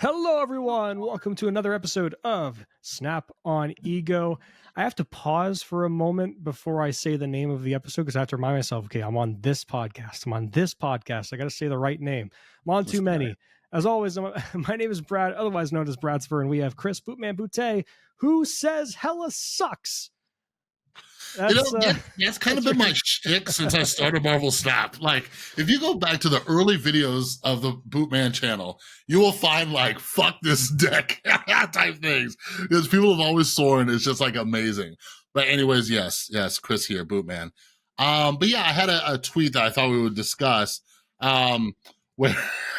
Hello, everyone. Welcome to another episode of Snap on Ego. I have to pause for a moment before I say the name of the episode because I have to remind myself, okay, I'm on this podcast. I got to say the right name. I'm on too many. As always, my name is Brad, otherwise known as Bradspur, and we have Chris Bootman Boutte, who says Hela sucks. That's kind of been my shtick since I started Marvel Snap. Like, if you go back to the early videos of the Bootman channel, you will find like "fuck this deck" type things because people have always sworn it's just like amazing. But anyways, yes, Chris here, Bootman. But yeah, I had a tweet that I thought we would discuss. Where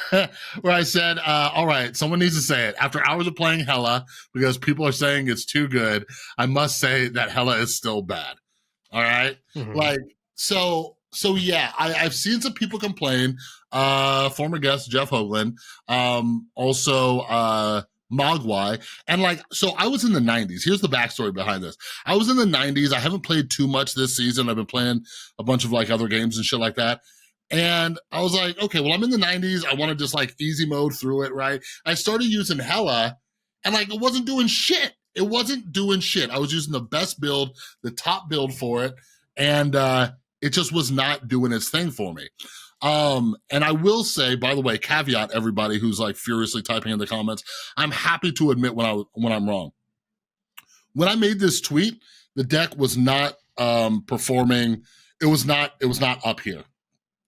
where I said, all right, someone needs to say it. After hours of playing Hela, because people are saying it's too good, I must say that Hela is still bad. All right? Mhm. Like, so yeah, I've seen some people complain, former guest Jeff Hoagland, also Mogwai, and like, so I was in the 90s. Here's the backstory behind this. I was in the 90s. I haven't played too much this season. I've been playing a bunch of like other games and shit like that. And I was like, okay, well, I'm in the 90s. I want to just like easy mode through it, right? I started using Hela, and like it wasn't doing shit. I was using the best build, the top build for it, and it just was not doing its thing for me. And I will say, by the way, caveat everybody who's like furiously typing in the comments, I'm happy to admit when I'm wrong. When I made this tweet, the deck was not performing. It was not up here.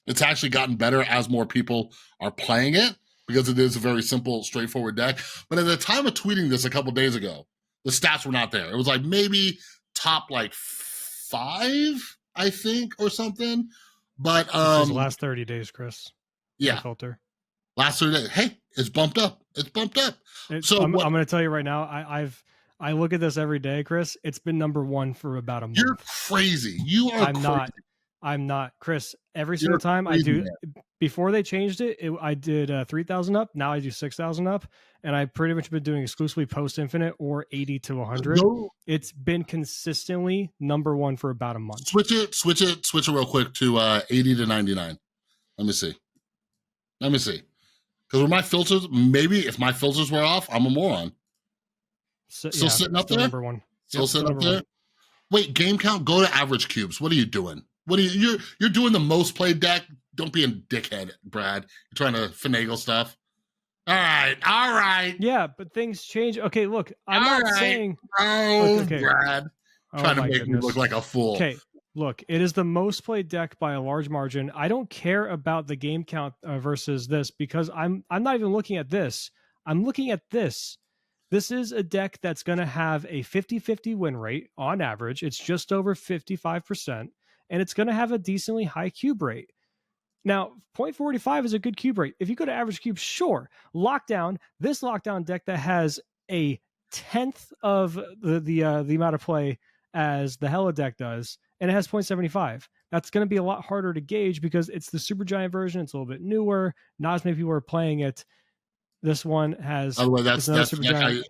It's actually gotten better as more people are playing it because it is a very simple, straightforward deck. But at the time of tweeting this a couple days ago, the stats were not there. It was like maybe top like 5, I think, or something. But this is the last 30 days, Chris. Yeah, filter. Last 30 days. Hey, it's bumped up. So I'm going to tell you right now. I look at this every day, Chris. It's been number 1 for about a month. You're crazy. You are. I'm not, Chris. Every single time I do, before they changed it, I did 3,000 up. Now I do 6,000 up, and I pretty much been doing exclusively post infinite or 80 to 100. No. It's been consistently number 1 for about a month. Switch it real quick to 80 to 99. Let me see. Because with my filters, maybe if my filters were off, I'm a moron. Still sitting up there. Number 1. Still sitting up there. Wait, game count. Go to average cubes. What are you doing? You're doing the most played deck? Don't be a dickhead, Brad. You're trying to finagle stuff. All right. Yeah, but things change. Okay, look, I'm not saying. Okay. Brad, trying to make me look like a fool. Okay, look, it is the most played deck by a large margin. I don't care about the game count versus this because I'm not even looking at this. I'm looking at this. This is a deck that's going to have a 50-50 win rate on average. It's just over 55%. And it's going to have a decently high cube rate. Now, 0.45 is a good cube rate. If you go to average cube, sure. This lockdown deck that has a 10th of the amount of play as the Hela deck does, and it has 0.75. That's going to be a lot harder to gauge because it's the super giant version. It's a little bit newer. Not as many people are playing it. This one has. By the way, that's super giant.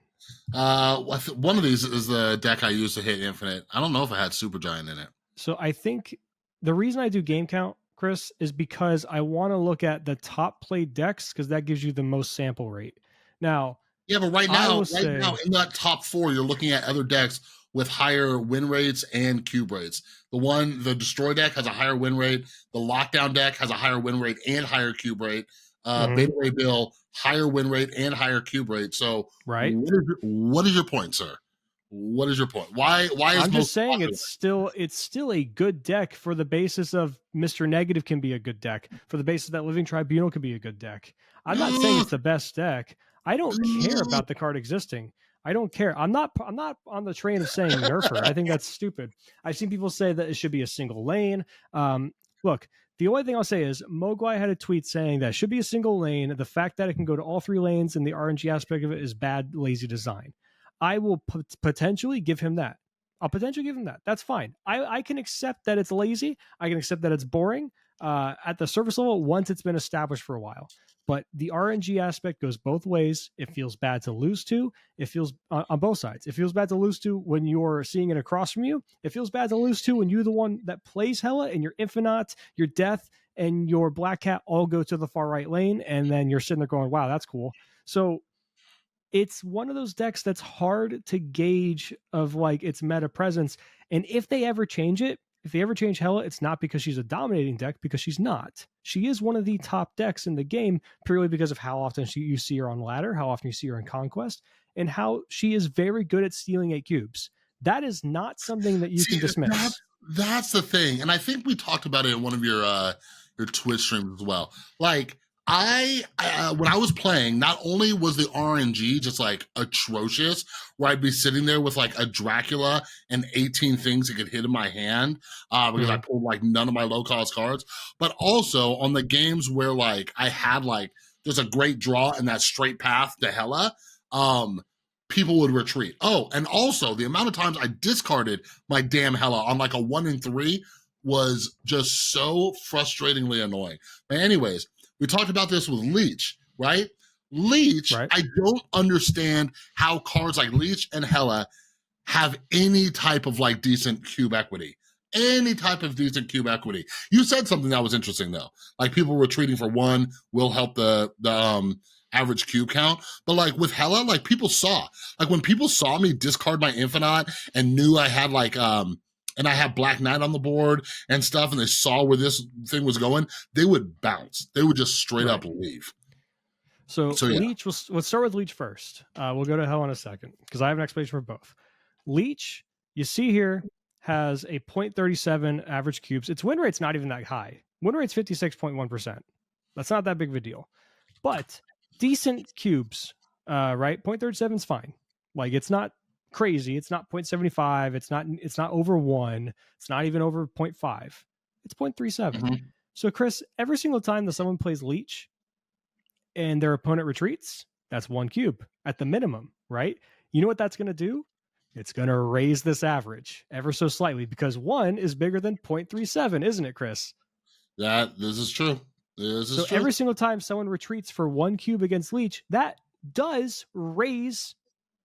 One of these is the deck I used to hit infinite. I don't know if it had super giant in it. So I think the reason I do game count, Chris, is because I want to look at the top played decks because that gives you the most sample rate. Now, yeah, but right now in that top 4, you're looking at other decks with higher win rates and cube rates. The Destroy deck has a higher win rate. The Lockdown deck has a higher win rate and higher cube rate. Beta Ray Bill, higher win rate and higher cube rate. So, right, what is your point, sir? What is your point? Why is I'm just saying popular? it's still a good deck for the basis of Mr. Negative can be a good deck. For the basis that Living Tribunal can be a good deck. I'm not saying it's the best deck. I don't care about the card existing. I don't care. I'm not on the train of saying nerfer. I think that's stupid. I've seen people say that it should be a single lane. Look, the only thing I'll say is Mogwai had a tweet saying that it should be a single lane. The fact that it can go to all 3 lanes and the RNG aspect of it is bad, lazy design. I will potentially give him that. I'll potentially give him that. That's fine. I can accept that it's lazy. I can accept that it's boring at the surface level once it's been established for a while. But the RNG aspect goes both ways. It feels bad to lose to. It feels on both sides. It feels bad to lose to when you're seeing it across from you. It feels bad to lose to when you're the one that plays Hela and your Infinite, your Death, and your Black Cat all go to the far right lane. And then you're sitting there going, wow, that's cool. So it's one of those decks that's hard to gauge of like its meta presence. And if they ever change it, if they ever change Hela, it's not because she's a dominating deck, because she's not. She is one of the top decks in the game purely because of how often you see her on ladder, how often you see her in conquest, and how she is very good at stealing 8 cubes. That is not something that you can dismiss. That's the thing, and I think we talked about it in one of your Twitch streams as well. Like I when I was playing, not only was the RNG just like atrocious, where I'd be sitting there with like a Dracula and 18 things that could hit in my hand because I pulled like none of my low cost cards, but also on the games where like I had like just a great draw and that straight path to Hela, people would retreat. Oh, and also the amount of times I discarded my damn Hela on like a 1 in 3 was just so frustratingly annoying. But anyways, we talked about this with Leech, right? Leech, Right. I don't understand how cards like Leech and Hela have any type of like decent cube equity. Any type of decent cube equity. You said something that was interesting though. Like people retreating for 1 will help the average cube count. But like with Hela, like people saw. Like when people saw me discard my Infinite and knew I had like and I had Black Knight on the board and stuff, and they saw where this thing was going, they would bounce. They would just straight up leave. So yeah. Leech, let's start with Leech first. We'll go to Hell in a second because I have an explanation for both. Leech, you see here, has a 0.37 average cubes. Its win rate's not even that high. Win rate's 56.1%. That's not that big of a deal. But decent cubes, right? 0.37 is fine. Like it's not crazy. It's not 0.75. It's not over 1. It's not even over 0.5. It's 0.37. So Chris, every single time that someone plays Leech and their opponent retreats, that's 1 cube at the minimum, right? You know what that's going to do? It's going to raise this average ever so slightly because 1 is bigger than 0.37, isn't it, Chris? This is true. So every single time someone retreats for 1 cube against Leech, that does raise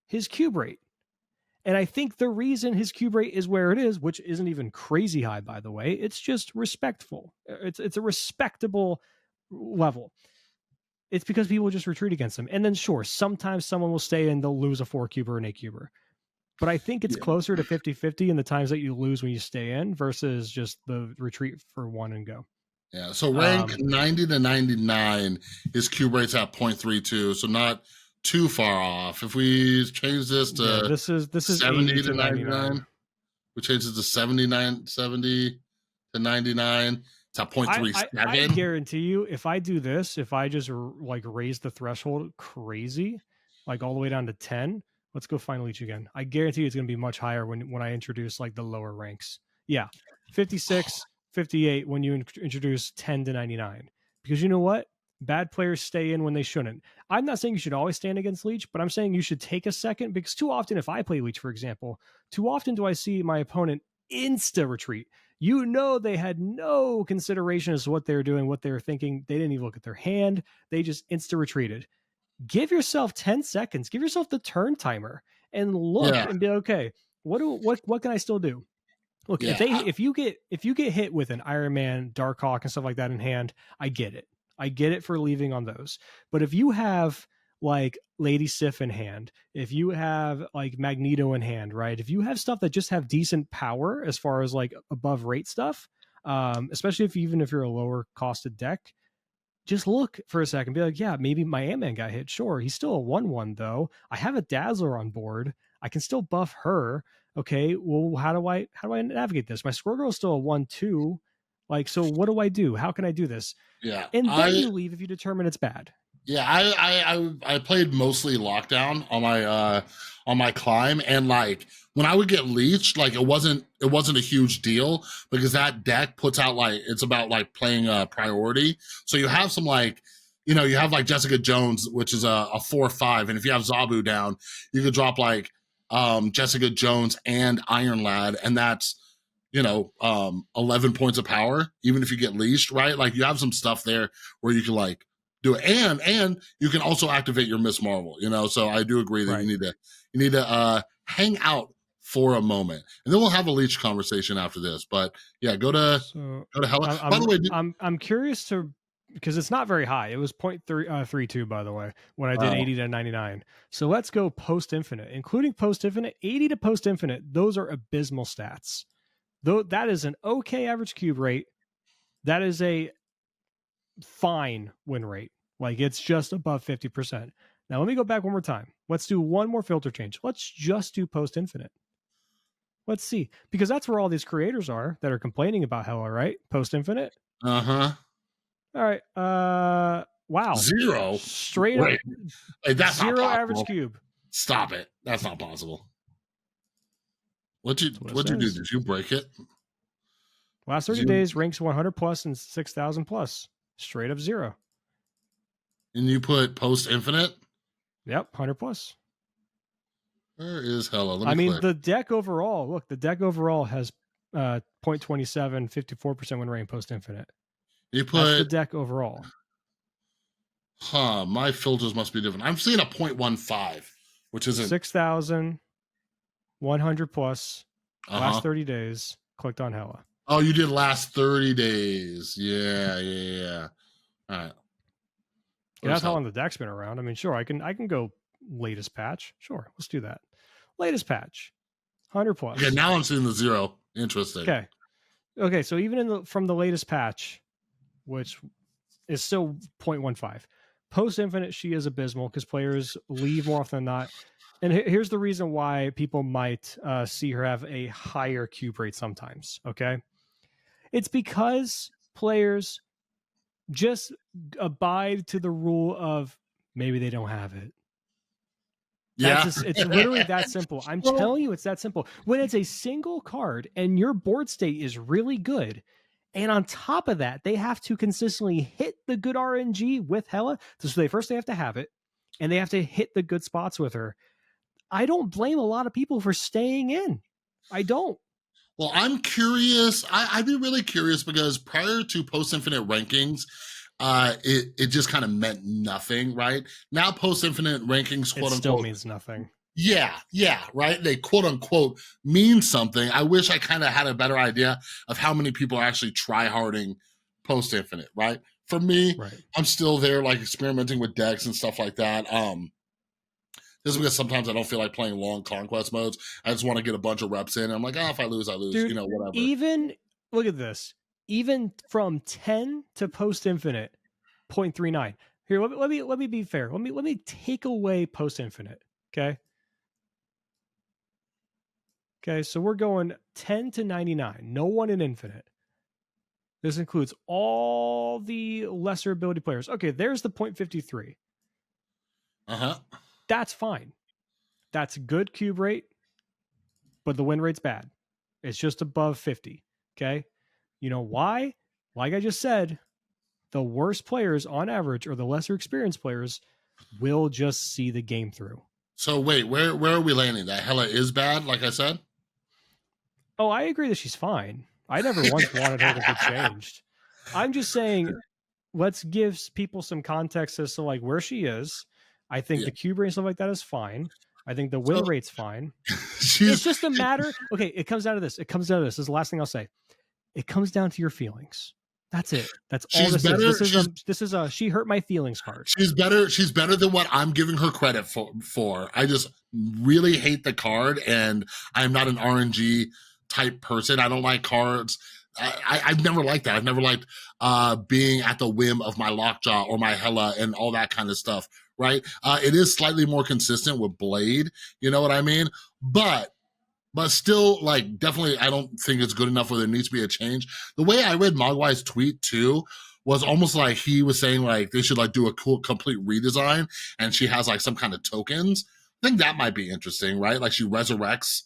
his cube rate. And I think the reason his cube rate is where it is, which isn't even crazy high, by the way, it's just respectful. It's a respectable level. It's because people just retreat against him. And then sure, sometimes someone will stay and they'll lose a 4 cuber or an 8 cuber. But I think it's closer to 50-50 in the times that you lose when you stay in versus just the retreat for 1 and go. Yeah, so rank 90 to 99, his cube rate's at 0.32, so not too far off. If we change this to this is 70 to 99, we change it to 70 to 99, it's at 0.37. I guarantee you, if I do this, if I just like raise the threshold crazy, like all the way down to 10, let's go find Leech again. I guarantee you it's going to be much higher when I introduce like the lower ranks. Yeah, 56, 58 when you introduce 10 to 99. Because you know what? Bad players stay in when they shouldn't. I'm not saying you should always stand against Leech, but I'm saying you should take a second because too often, if I play Leech, for example, too often do I see my opponent insta retreat. You know, they had no consideration as to what they were doing, what they were thinking. They didn't even look at their hand. They just insta retreated. Give yourself 10 seconds. Give yourself the turn timer and look and be okay. What can I still do? Look, if you get hit with an Iron Man, Dark Hawk, and stuff like that in hand, I get it. I get it for leaving on those. But if you have like Lady Sif in hand, if you have like Magneto in hand, right? If you have stuff that just have decent power as far as like above rate stuff, especially even if you're a lower costed deck, just look for a second, be like, yeah, maybe my Ant-Man got hit. Sure, he's still a 1/1 though. I have a Dazzler on board. I can still buff her. Okay, well, how do I navigate this? My Squirrel Girl is still a 1/2. Like, so what do I do? How can I do this? Yeah, and then you leave if you determine it's bad. Yeah, I played mostly Lockdown on my climb, and like when I would get Leech, like it wasn't a huge deal because that deck puts out like it's about like playing a priority. So you have some like, you have like Jessica Jones, which is a 4/5, and if you have Zabu down, you could drop like Jessica Jones and Iron Lad, and that's 11 points of power, even if you get leashed, right? Like you have some stuff there where you can like do it, and you can also activate your Miss Marvel, so I do agree that you need to hang out for a moment, and then we'll have a Leech conversation after this. But yeah, go to Hela. By the way, I'm curious to because it's not very high. It was 0.32, by the way, when I did 80 to 99. So let's go post infinite, including post infinite, 80 to post infinite. Those are abysmal stats. Though that is an okay average cube rate. That is a fine win rate. Like it's just above 50%. Now let me go back one more time. Let's do one more filter change. Let's just do post infinite. Let's see, because that's where all these creators are that are complaining about Hela, right? Post infinite. Uh-huh. All right. Wow. 0. Straight Wait. up. Hey, that's 0 not average possible. cube. Stop it. That's not possible. What'd you do? Did you break it? Last 30 days ranks 100 plus and 6,000 plus. Straight up 0. And you put post infinite? Yep, 100 plus. Where is Hela? Let me click. The deck overall, look, the deck overall has 0.27, 54% win rate post infinite. You put that's the deck overall. My filters must be different. I'm seeing a 0.15, which isn't 6,000, 100 plus, last 30 days. Clicked on Hela. Oh, you did last 30 days. Yeah. All right. Yeah, that's how long the deck's been around. I mean, sure, I can go latest patch. Sure, let's do that. Latest patch, 100 plus. Okay, now I'm seeing the 0. Interesting. Okay. So even from the latest patch, which is still 0.15, post infinite, she is abysmal because players leave more often than not. And here's the reason why people might see her have a higher cube rate sometimes. Okay, it's because players just abide to the rule of maybe they don't have it. It's literally that simple. I'm telling you, it's that simple. When it's a single card and your board state is really good, and on top of that, they have to consistently hit the good RNG with Hela. So they have to have it, and they have to hit the good spots with her. I don't blame a lot of people for staying in. I don't. Well, I'm curious. I'd be really curious because prior to post infinite rankings, it just kind of meant nothing, right? Now post infinite rankings, quote unquote, still means nothing. Yeah, right. They quote unquote mean something. I wish I kind of had a better idea of how many people are actually try-harding post infinite, right? For me, I'm still there, like experimenting with decks and stuff like that. Just because sometimes I don't feel like playing long conquest modes. I just want to get a bunch of reps in. I'm like, if I lose, I lose. Dude, whatever. Even look at this. Even from 10 to post infinite, 0.39. Here, let me be fair. Let me take away post infinite. Okay, so we're going 10 to 99. No one in infinite. This includes all the lesser ability players. Okay, there's the 0.53. That's fine. That's good cube rate, but the win rate's bad. It's just above 50. Okay. You know why? Like I just said, the worst players on average, or the lesser experienced players, will just see the game through. So wait, where are we landing? That Hela is bad, like I said? Oh, I agree that she's fine. I never once wanted her to be changed. I'm just saying, let's give people some context as to like where she is. I think the cube rate and stuff like that is fine. I think the win rate's fine. It's just a matter. Okay, it comes down to this. This is the last thing I'll say. It comes down to your feelings. That's it. That's all this is. This is a she hurt my feelings card. She's better than what I'm giving her credit for. I just really hate the card, and I'm not an RNG type person. I don't like cards. I've never liked that. I've never liked being at the whim of my Lockjaw or my Hela and all that kind of stuff, right? It is slightly more consistent with Blade, you know what I mean? But still, like, definitely, I don't think it's good enough where there needs to be a change. The way I read Mogwai's tweet, too, was almost like he was saying, like, they should, like, do a cool, complete redesign, and she has, like, some kind of tokens. I think that might be interesting, right? Like, she resurrects,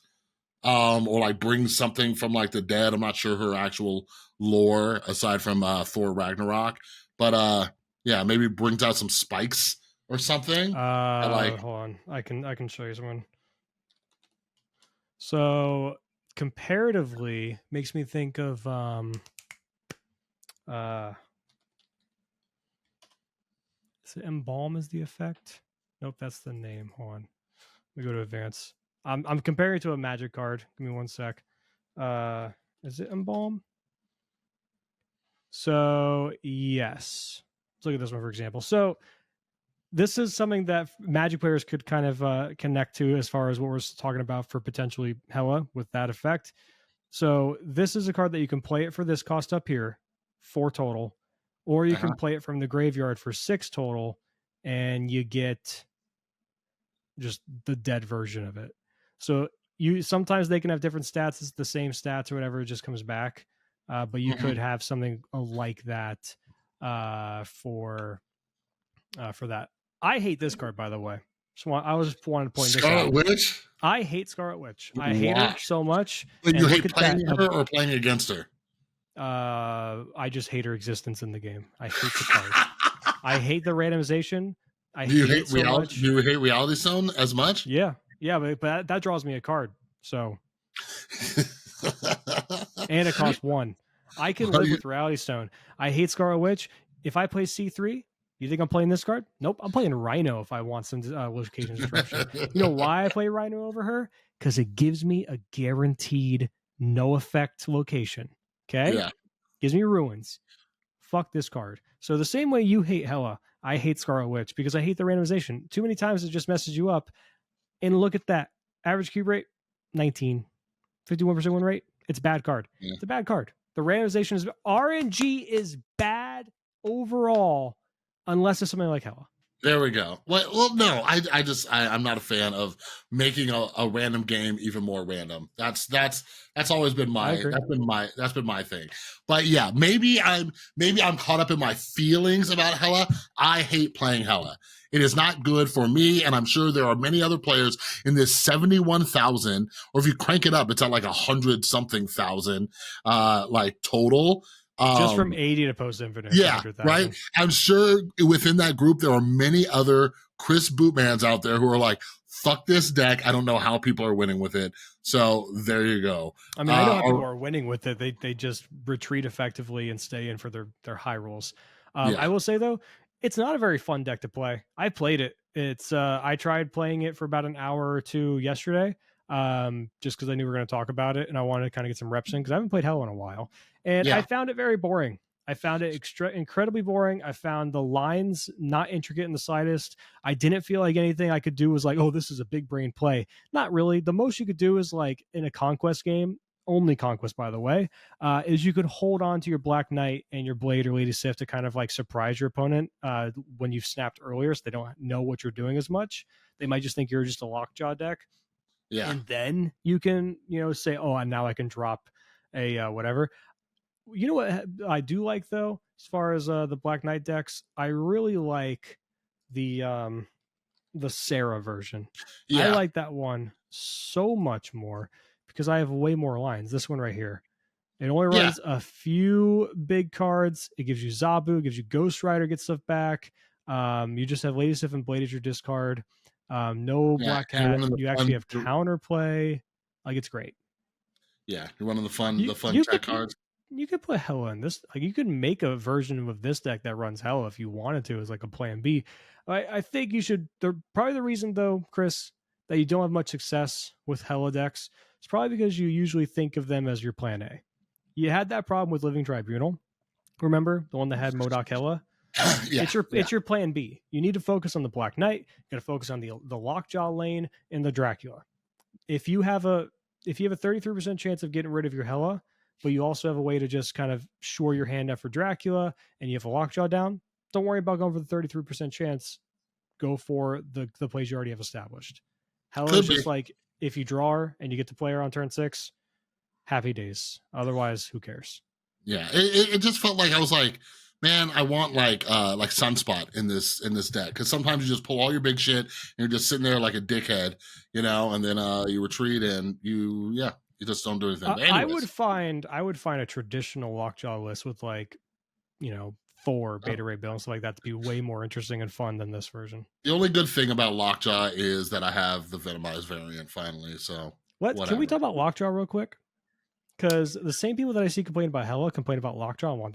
or, like, brings something from, like, the dead. I'm not sure her actual lore, aside from Thor Ragnarok. But, yeah, maybe brings out some spikes or something. Hold on. I can show you someone. So comparatively, makes me think of is it embalm is the effect? Nope, that's the name. Hold on. Let me go to advance. I'm comparing it to a magic card. Give me one sec. Is it embalm? So yes. let's look at this one for example. So this is something that Magic players could kind of connect to as far as what we're talking about for potentially Hela with that effect. So this is a card that you can play it for this cost up here, 4 total, or you can play it from the graveyard for 6 total, and you get just the dead version of it. So you sometimes they can have different stats. It's the same stats or whatever. It just comes back. But you could have something like that for that. I hate this card, by the way. So I was just wanted to point this out. Scarlet Witch? I hate Scarlet Witch. I hate her so much. But you hate playing her or playing against her? I just hate her existence in the game. I hate the card. I hate the randomization. Do you hate Reality Stone as much? Yeah, but that draws me a card. So, and it costs 1. I can live with Reality Stone. I hate Scarlet Witch. If I play C3, you think I'm playing this card? Nope, I'm playing Rhino if I want some location disruption. You know why I play Rhino over her? Because it gives me a guaranteed no effect location. Okay? Yeah. Gives me ruins. Fuck this card. So the same way you hate Hela, I hate Scarlet Witch because I hate the randomization. Too many times it just messes you up. And look at that. Average cube rate, 19. 51% win rate. It's a bad card. Yeah. It's a bad card. The randomization is RNG is bad overall unless it's something like Hela. There we go. Well, no, I'm not a fan of making a random game even more random. That's always been that's been my thing. But yeah, maybe I'm caught up in my feelings about Hela. I hate playing Hela. It is not good for me, and I'm sure there are many other players in this 71,000, or if you crank it up, it's at like 100-something thousand, like total. Just from 80 to post infinite. Yeah, right. I'm sure within that group there are many other Chris Bootmans out there who are like, "Fuck this deck. I don't know how people are winning with it." So there you go. I mean, I know how people are winning with it. They just retreat effectively and stay in for their high rolls. I will say though, it's not a very fun deck to play. I played it. It's I tried playing it for about an hour or 2 yesterday. Just because I knew we were going to talk about it and I wanted to kind of get some reps in because I haven't played Hela in a while. And I found it very boring. I found it incredibly boring. I found the lines not intricate in the slightest. I didn't feel like anything I could do was like, oh, this is a big brain play. Not really. The most you could do is like in a conquest game, only conquest, by the way, is you could hold on to your Black Knight and your Blade or Lady Sif to kind of like surprise your opponent when you've snapped earlier so they don't know what you're doing as much. They might just think you're just a Lockjaw deck. Yeah. And then you can, say, oh, and now I can drop a whatever. You know what I do like though, as far as the Black Knight decks, I really like the Sarah version. Yeah. I like that one so much more because I have way more lines. This one right here. It only runs a few big cards. It gives you Zabu, it gives you Ghost Rider, get stuff back. You just have Lady Sif and Blade as your discard. No Black Cat. You actually have counterplay. Like, it's great. Yeah, you're running the fun check cards. You could put Hela in this. Like, you could make a version of this deck that runs Hela if you wanted to, as like a plan B. I think you should. Probably the reason though, Chris, that you don't have much success with Hela decks is probably because you usually think of them as your plan A. You had that problem with Living Tribunal. Remember the one that had MODOK Hela? It's your plan B. You need to focus on the Black Knight. You got to focus on the Lockjaw lane and the Dracula. If you have a 33% chance of getting rid of your Hela, but you also have a way to just kind of shore your hand up for Dracula, and you have a Lockjaw down, don't worry about going for the 33% chance. Go for the plays you already have established. Hela is just like, if you draw her and you get to play her on turn 6, happy days. Otherwise, who cares? Yeah, it just felt like I was like, man, I want like Sunspot in this deck, because sometimes you just pull all your big shit and you're just sitting there like a dickhead, and then you retreat and you just don't do anything. I would find a traditional Lockjaw list with 4 Beta Ray Bill and stuff like that to be way more interesting and fun than this version. The only good thing about Lockjaw is that I have the Venomized variant finally. So can we talk about Lockjaw real quick? Because the same people that I see complain about Hela complain about Lockjaw and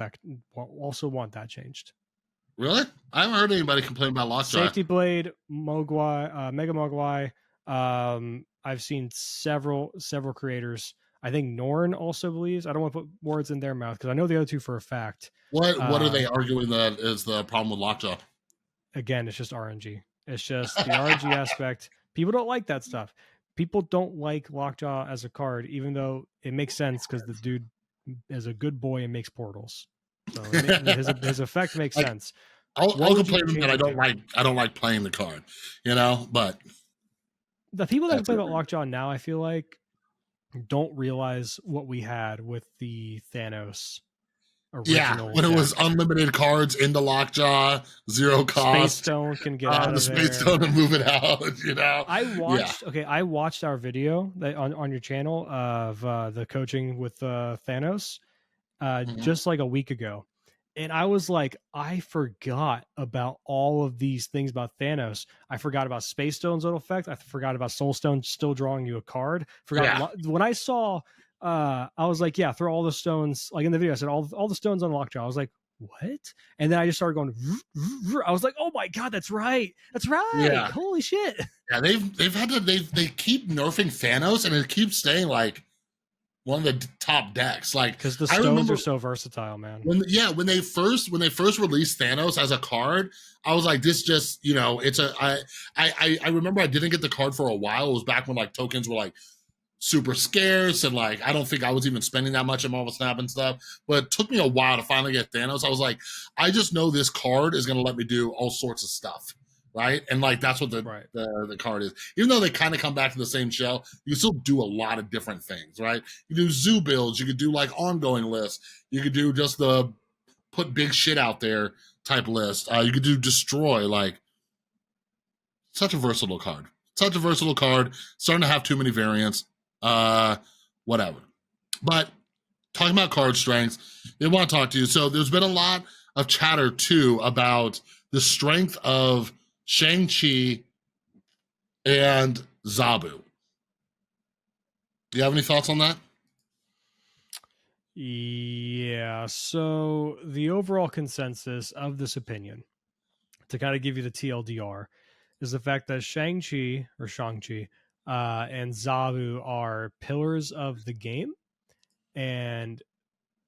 also want that changed. Really? I haven't heard anybody complain about Lockjaw. Safety Blade, Mogwai, Mega Mogwai. I've seen several creators. I think Norn also believes. I don't want to put words in their mouth because I know the other two for a fact. What are they arguing that is the problem with Lockjaw? Again, it's just RNG. It's just the RNG aspect. People don't like that stuff. People don't like Lockjaw as a card, even though it makes sense because the dude is a good boy and makes portals. So his effect makes Like, sense. I'll complain that I don't like playing the card, but The people that that's complain it. about Lockjaw now, I feel like, don't realize what we had with the Thanos Yeah, original when it was deck. unlimited cards into Lockjaw, zero Space cost, Stone can get out the of Space there. Stone and move it out, Yeah. I watched our video that on your channel of the coaching with Thanos Mhm. just like a week ago. And I was like, I forgot about all of these things about Thanos. I forgot about Space Stone's little effect. I forgot about Soul Stone still drawing you a card. Yeah. When I saw, I was like, yeah, throw all the stones. Like in the video, I said all the stones on Lockjaw. I was like, what? And then I just started going. I was like, oh my god, that's right. That's right. Yeah. Holy shit. Yeah, they keep nerfing Thanos and it keeps staying like one of the top decks. Like Because the I stones remember are so versatile, man. when they first released Thanos as a card, I was like, this just it's I remember I didn't get the card for a while. It was back when like tokens were like super scarce and like I don't think I was even spending that much in Marvel Snap and stuff. But it took me a while to finally get Thanos. I was like, I just know this card is gonna let me do all sorts of stuff. Right. And like that's what Right. the card is. Even though they kind of come back to the same shell, you can still do a lot of different things, right? You do zoo builds, you could do like ongoing lists, you could do just the put big shit out there type list. You could do destroy, like such a versatile card. Such a versatile card. Starting to have too many variants. Whatever. But talking about card strengths, they want to talk to you. So there's been a lot of chatter too about the strength of Shang-Chi and Zabu. Do you have any thoughts on that? Yeah. So the overall consensus of this opinion, to kind of give you the TLDR, is the fact that Shang-Chi and Zabu are pillars of the game and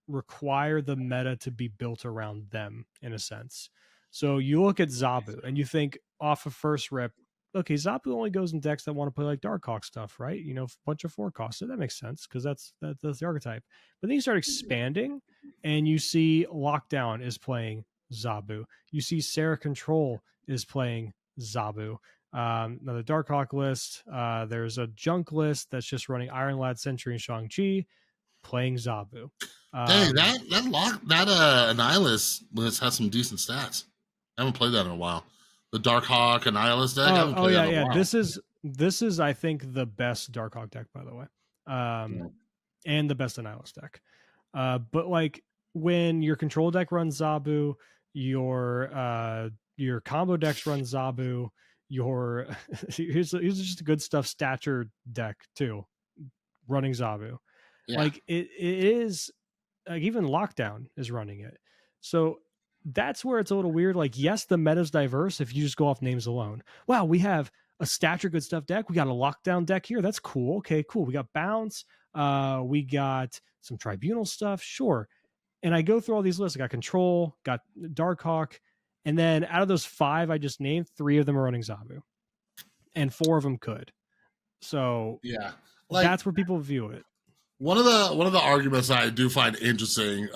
require the meta to be built around them in a sense. So you look at Zabu and you think off of first rep, okay, Zabu only goes in decks that want to play like Darkhawk stuff, right? A bunch of 4 costs. So that makes sense because that's the archetype. But then you start expanding and you see Lockdown is playing Zabu. You see Sarah Control is playing Zabu. Another Darkhawk list. There's a junk list that's just running Iron Lad, Sentry, and Shang-Chi playing Zabu. Dang, that Annihilus list has some decent stats. I haven't played that in a while. The Darkhawk Annihilus deck, I haven't played that in a while. This is I think the best Darkhawk deck, by the way, and the best Annihilus deck. But like when your control deck runs Zabu, your combo decks run Zabu. Here's just a good stuff stature deck too, running Zabu. Yeah. Like it is like even Lockdown is running it. So that's where it's a little weird. Like, yes, the meta's diverse if you just go off names alone. Wow, we have a stature good stuff deck. We got a Lockdown deck here. That's cool. Okay, cool. We got Bounce. We got some Tribunal stuff. Sure. And I go through all these lists. I got Control, got Darkhawk. And then out of those 5 I just named, 3 of them are running Zabu. And 4 of them could. So yeah, that's where people view it. One of the arguments I do find interesting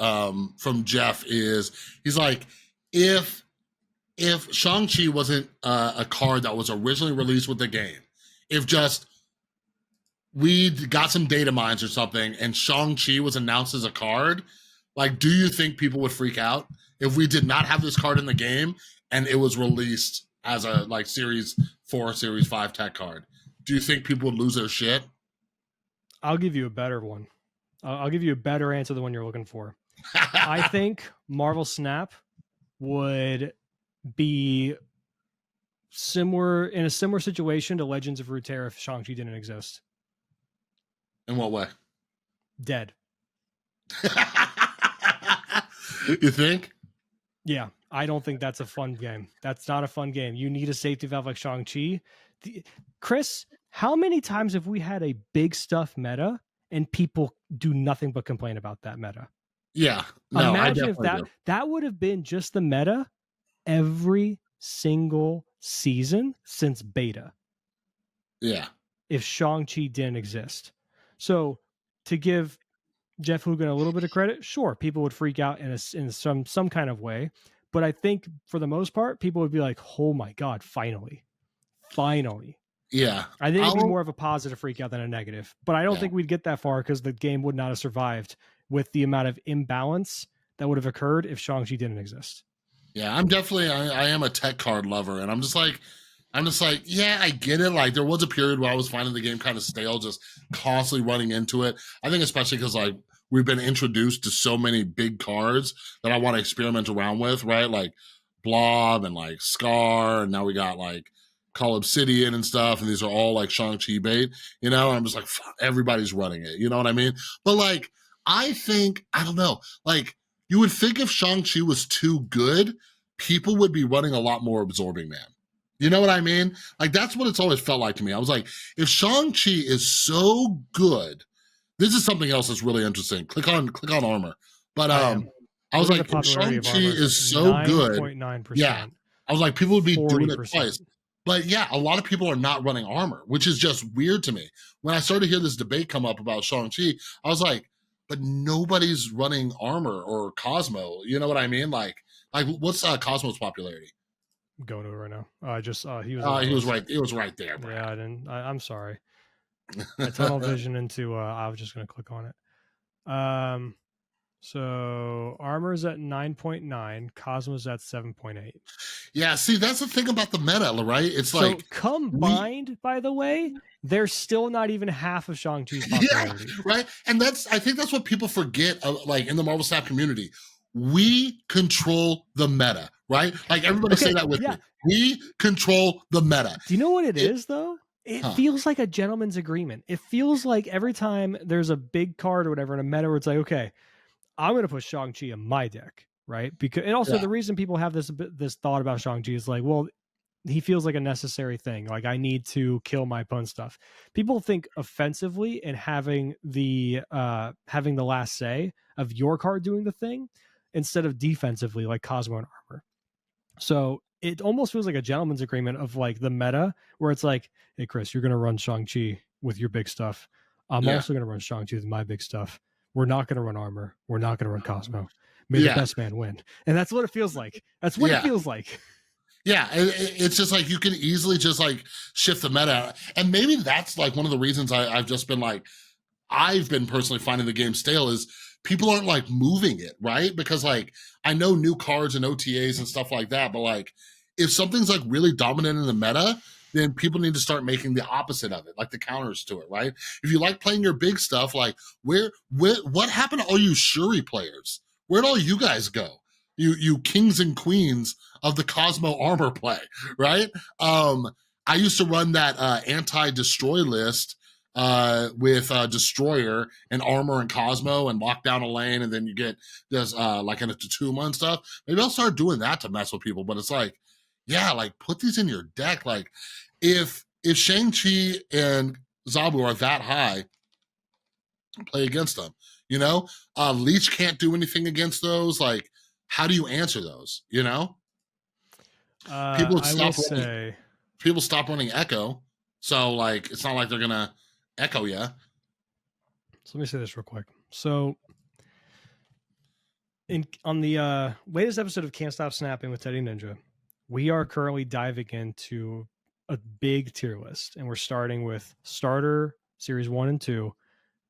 from Jeff is he's like, if Shang-Chi wasn't a card that was originally released with the game, if just we got some data mines or something and Shang-Chi was announced as a card, like, do you think people would freak out if we did not have this card in the game and it was released as a like Series 4, Series 5 tech card? Do you think people would lose their shit? I'll give you a better one. I'll give you a better answer than the one you're looking for. I think Marvel Snap would be in a similar situation to Legends of Runeterra if Shang-Chi didn't exist. In what way? Dead. You think? Yeah, I don't think that's a fun game. That's not a fun game. You need a safety valve like Shang-Chi. Chris, how many times have we had a big stuff meta and people do nothing but complain about that meta. Yeah. No, I Imagine if definitely do. that would have been just the meta every single season since beta. Yeah. If Shang-Chi didn't exist. So to give Jeff Hugan a little bit of credit, sure, people would freak out in some kind of way, but I think for the most part, people would be like, "Oh my god, finally!" Yeah. I think it'd be more of a positive freak out than a negative, but I don't think we'd get that far because the game would not have survived with the amount of imbalance that would have occurred if Shang-Chi didn't exist. Yeah, I'm definitely I am a tech card lover, and I'm just like, yeah, I get it. Like there was a period where I was finding the game kind of stale, just constantly running into it. I think especially because like we've been introduced to so many big cards that I want to experiment around with, right? Like Blob and like Scar, and now we got like Call Obsidian and stuff, and these are all like Shang-Chi bait, and I'm just like, fuck, everybody's running it, you know what I mean? But like, I think, I don't know, like, you would think if Shang-Chi was too good, people would be running a lot more Absorbing Man. You know what I mean? Like, that's what it's always felt like to me. I was like, if Shang-Chi is so good, this is something else that's really interesting. Click on armor. But I was Look at like, the if popularity of Shang-Chi armor, is so good, 9.9%. yeah. I was like, people would be doing it 40%. twice. But yeah, a lot of people are not running armor, which is just weird to me. When I started to hear this debate come up about Shang-Chi, I was like, but nobody's running armor or Cosmo. You know what I mean? Like what's Cosmo's popularity? I'm going to it right now. I just he was He was right. It was right there, bro. Yeah, I didn't. I'm sorry. I tunnel vision into. I was just going to click on it. So armor's at 9.9, Cosmo's at 7.8. Yeah, see, that's the thing about the meta, right? It's So like combined, by the way, they're still not even half of Shang-Chi's popularity. Yeah, right? And I think that's what people forget, like in the Marvel Snap community. We control the meta, right? Like everybody say that with me. We control the meta. Do you know what it is, though? It feels like a gentleman's agreement. It feels like every time there's a big card or whatever in a meta where it's like, okay, I'm going to put Shang-Chi in my deck, right? Because, and also the reason people have this thought about Shang-Chi is like, well, he feels like a necessary thing. Like I need to kill my opponent's stuff. People think offensively and having the last say of your card doing the thing instead of defensively like Cosmo and armor. So it almost feels like a gentleman's agreement of like the meta where it's like, hey Chris, you're going to run Shang-Chi with your big stuff. I'm also going to run Shang-Chi with my big stuff. We're not going to run armor. We're not going to run Cosmo. May the best man win. And that's what it feels like. That's what it feels like. Yeah, it's just like you can easily just like shift the meta. And maybe that's like one of the reasons I've just been like, I've been personally finding the game stale is people aren't like moving it, right? Because like I know new cards and OTAs and stuff like that, but like if something's like really dominant in the meta, then people need to start making the opposite of it, like the counters to it, right? If you like playing your big stuff, like what happened to all you Shuri players? Where'd all you guys go? You kings and queens of the Cosmo armor play, right? I used to run that anti-destroy list with Destroyer and Armor and Cosmo and lock down a lane, and then you get this like an Tatuma and stuff. Maybe I'll start doing that to mess with people, but it's like, yeah, like put these in your deck. Like if Shang-Chi and Zabu are that high, play against them. You know, Leech can't do anything against those. Like, how do you answer those? You know, people stop running Echo, so like it's not like they're gonna Echo you. So let me say this real quick. So on the latest episode of Can't Stop Snapping with Teddy Ninja, we are currently diving into a big tier list, and we're starting with starter series 1 and 2.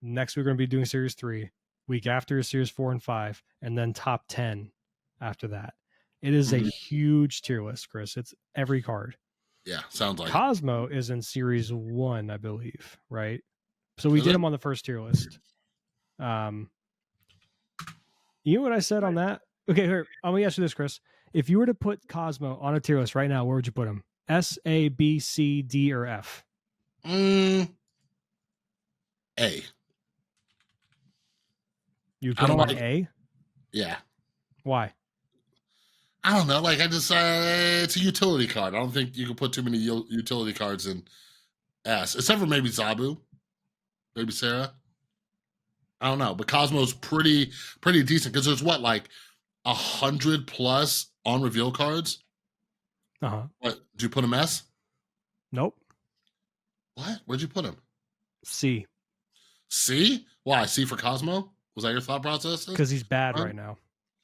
Next we're going to be doing series 3. Week after is series 4 and 5, and then top 10 after that. It is a huge tier list, Chris. It's every card. Yeah, sounds like Cosmo is in series 1, I believe, right? So we did him on the first tier list. You know what I said on that? Okay, here, let me ask you this, Chris. If you were to put Cosmo on a tier list right now, where would you put him? S, A, B, C, D, or F? A. You put him on A? Yeah. Why? I don't know. Like I just, it's a utility card. I don't think you can put too many utility cards in S, except for maybe Zabu, maybe Sarah. I don't know, but Cosmo's pretty decent because there's what, like 100 plus on reveal cards. Uh-huh. What, did you put him S? Nope. What? Where'd you put him? C. C? Why? C for Cosmo? Was that your thought process? Because he's bad right now.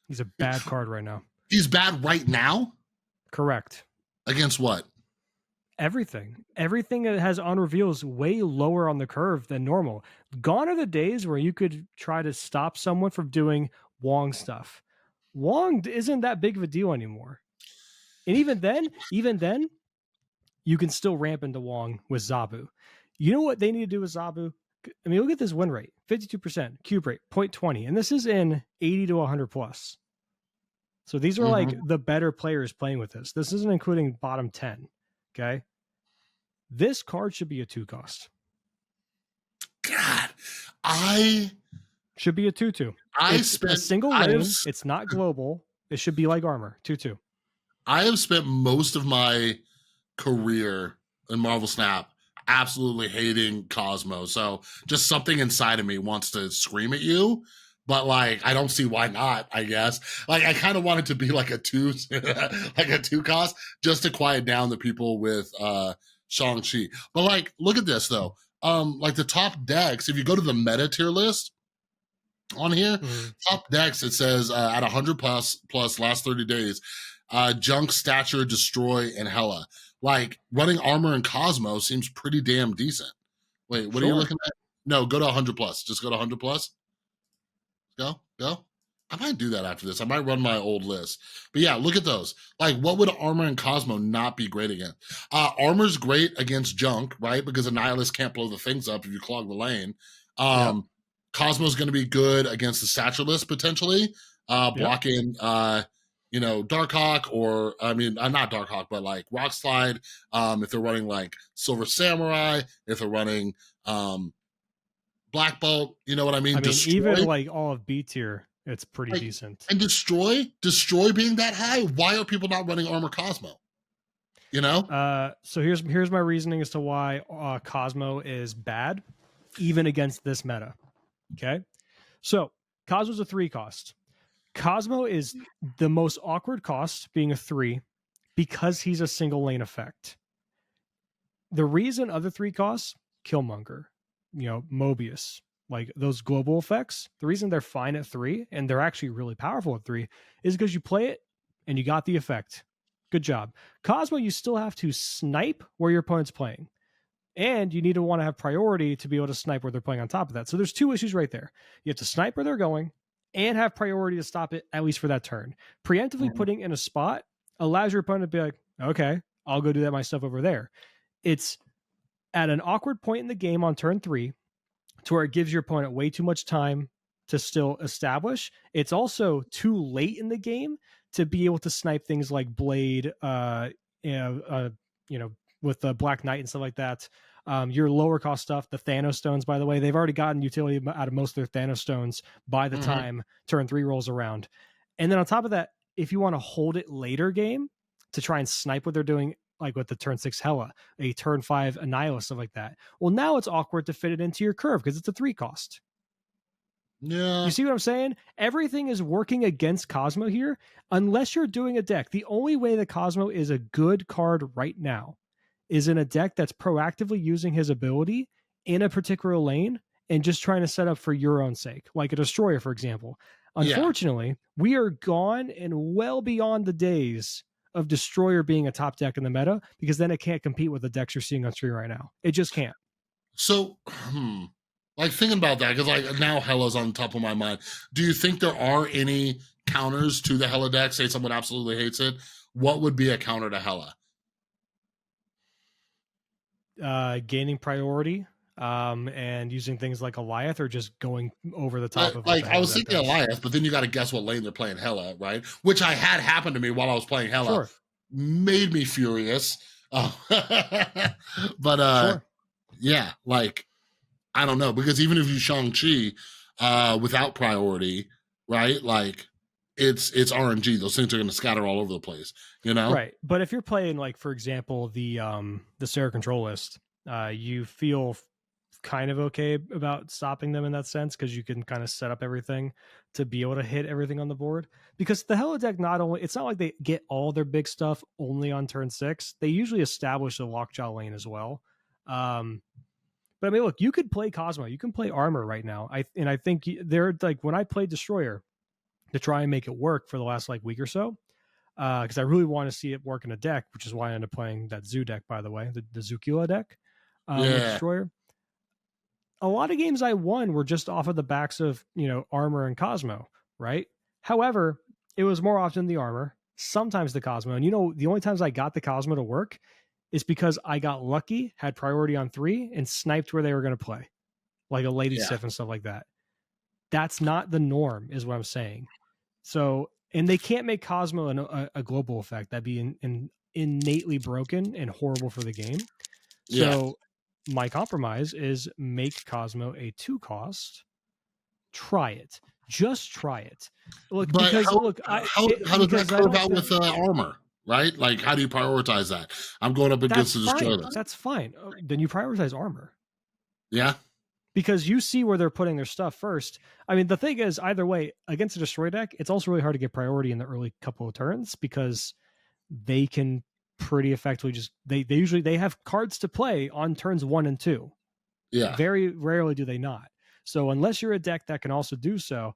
He's a bad card right now. He's bad right now? Correct. Against what? Everything that has on reveal is way lower on the curve than normal. Gone are the days where you could try to stop someone from doing Wong stuff. Wong isn't that big of a deal anymore. And even then, you can still ramp into Wong with Zabu. You know what they need to do with Zabu? I mean, look at this win rate, 52%, cube rate, 0.20, and this is in 80 to 100 plus. So these are like the better players playing with this. This isn't including bottom 10. Okay. This card should be a 2 cost. God, should be a 2/2. It's spent a single lane. It's not global. It should be like armor, 2/2. I have spent most of my career in Marvel Snap absolutely hating Cosmo. So just something inside of me wants to scream at you. But like, I don't see why not, I guess. Like, I kind of want it to be like a 2, like a 2 cost, just to quiet down the people with Shang-Chi. But like, look at this though. Like the top decks, if you go to the meta tier list on here, top decks, it says at 100 plus last 30 days, Junk, Stature, Destroy, and Hela. Like, running armor and Cosmo seems pretty damn decent. Wait, what are you looking at? No, go to 100 plus. Just go to 100 plus. Go. I might do that after this. I might run my old list. But yeah, look at those. Like, what would armor and Cosmo not be great against? Armor's great against Junk, right? Because a Nihilist can't blow the things up if you clog the lane. Cosmo's going to be good against the Stature list, potentially. Blocking, Darkhawk, or, I mean, not Darkhawk, but like Rock Slide. If they're running like Silver Samurai, if they're running Black Bolt, you know what I mean? Destroy, even like all of B tier, it's pretty decent. And Destroy being that high, why are people not running Armor Cosmo? You know? So here's my reasoning as to why Cosmo is bad, even against this meta. Okay? So Cosmo's a 3 cost. Cosmo is the most awkward cost, being a 3, because he's a single lane effect. The reason other 3 costs, Killmonger, Mobius, like those global effects, the reason they're fine at 3 and they're actually really powerful at 3 is because you play it and you got the effect. Good job. Cosmo, you still have to snipe where your opponent's playing. And you need to want to have priority to be able to snipe where they're playing on top of that. So there's 2 issues right there. You have to snipe where they're going and have priority to stop it, at least for that turn. Preemptively putting in a spot allows your opponent to be like, okay, I'll go do that myself over there. It's at an awkward point in the game on turn 3 to where it gives your opponent way too much time to still establish. It's also too late in the game to be able to snipe things like Blade, with the Black Knight and stuff like that. Your lower cost stuff, the Thanos stones, by the way, they've already gotten utility out of most of their Thanos stones by the time turn 3 rolls around. And then on top of that, if you want to hold it later game to try and snipe what they're doing, like with the turn 6 Hela, a turn 5 Annihilus, stuff like that. Well, now it's awkward to fit it into your curve because it's a 3 cost. Yeah. You see what I'm saying? Everything is working against Cosmo here, unless you're doing a deck. The only way that Cosmo is a good card right now is in a deck that's proactively using his ability in a particular lane and just trying to set up for your own sake, like a Destroyer, for example. Unfortunately, we are gone and well beyond the days of Destroyer being a top deck in the meta, because then it can't compete with the decks you're seeing on stream right now. It just can't. So, like, thinking about that, because like now Hela's on top of my mind. Do you think there are any counters to the Hela deck? Say someone absolutely hates it. What would be a counter to Hela? Gaining priority, and using things like Goliath, or just going over the top of like I was thinking Goliath, but then you got to guess what lane they're playing Hela, right? Which I had happen to me while I was playing Hela. Sure. Made me furious. But yeah, like, I don't know, because even if you Shang-Chi without priority, right? Like, it's RNG. Those things are going to scatter all over the place, you know? Right. But if you're playing, like, for example, the Sarah control list, you feel kind of okay about stopping them in that sense, because you can kind of set up everything to be able to hit everything on the board. Because the Hela deck, not only, it's not like they get all their big stuff only on turn 6. They usually establish a Lockjaw lane as well. But I mean, look, you could play Cosmo, you can play Armor right now. I think they're like, when I played Destroyer to try and make it work for the last like week or so, because I really want to see it work in a deck, which is why I ended up playing that Zoo deck, by the way, the Zukula deck with Yeah. Destroyer. A lot of games I won were just off of the backs of, Armor and Cosmo, right? However, it was more often the Armor, sometimes the Cosmo. And the only times I got the Cosmo to work is because I got lucky, had priority on 3, and sniped where they were going to play, like a Lady Sif and stuff like that. That's not the norm, is what I'm saying. So, and they can't make Cosmo a global effect. That'd be innately broken and horrible for the game. So my compromise is make Cosmo a 2-cost. Try it. Just try it. Look, But because how does that curve out with Armor? Right? Like, how do you prioritize that? I'm going up against the Destroyer. That's fine. Then you prioritize Armor. Yeah. Because you see where they're putting their stuff first. I mean, the thing is, either way, against a Destroy deck, it's also really hard to get priority in the early couple of turns, because they can pretty effectively just they have cards to play on turns 1 and 2. Yeah. Very rarely do they not. So unless you're a deck that can also do so,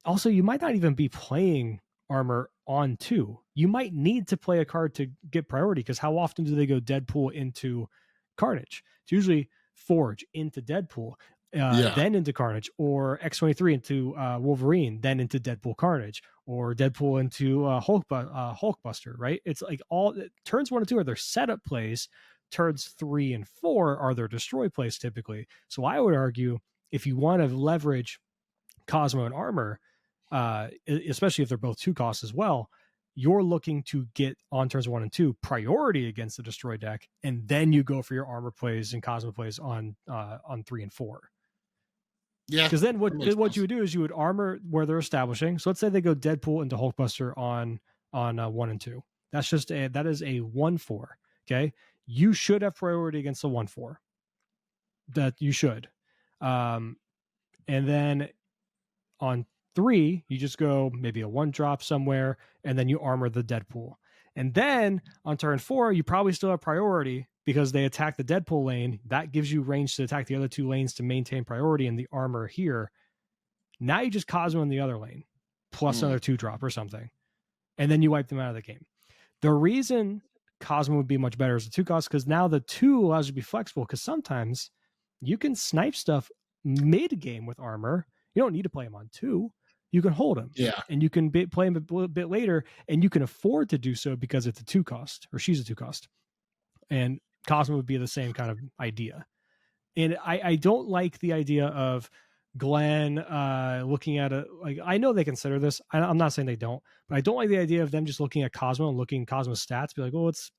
also you might not even be playing Armor on 2. You might need to play a card to get priority, because how often do they go Deadpool into Carnage? It's usually Forge into Deadpool, then into Carnage, or X-23 into Wolverine, then into Deadpool Carnage, or Deadpool into Hulkbuster, right? It's like all turns 1 and 2 are their setup plays. Turns 3 and 4 are their destroy plays typically. So I would argue, if you want to leverage Cosmo and Armor, especially if they're both 2 costs as well, you're looking to get on turns 1 and 2 priority against the destroy deck, and then you go for your Armor plays and Cosmo plays on 3 and 4. Yeah. Because then what you would do is you would Armor where they're establishing. So let's say they go Deadpool into Hulkbuster on 1 and 2. That is a 1/4. Okay, you should have priority against the 1/4. That you should. And then on 3, you just go maybe a 1-drop somewhere, and then you Armor the Deadpool. And then on turn 4, you probably still have priority because they attack the Deadpool lane. That gives you range to attack the other 2 lanes to maintain priority in the Armor here. Now you just Cosmo in the other lane, plus another 2-drop or something. And then you wipe them out of the game. The reason Cosmo would be much better as a 2-cost, because now the 2 allows you to be flexible, because sometimes you can snipe stuff mid-game with Armor. You don't need to play him on 2. You can hold him. Yeah. And you can play him a bit later, and you can afford to do so because it's a 2-cost, or she's a 2-cost. And Cosmo would be the same kind of idea. And I don't like the idea of Glenn looking at it. Like, I know they consider this. I'm not saying they don't, but I don't like the idea of them just looking at Cosmo and looking at Cosmo's stats, be like, oh, it's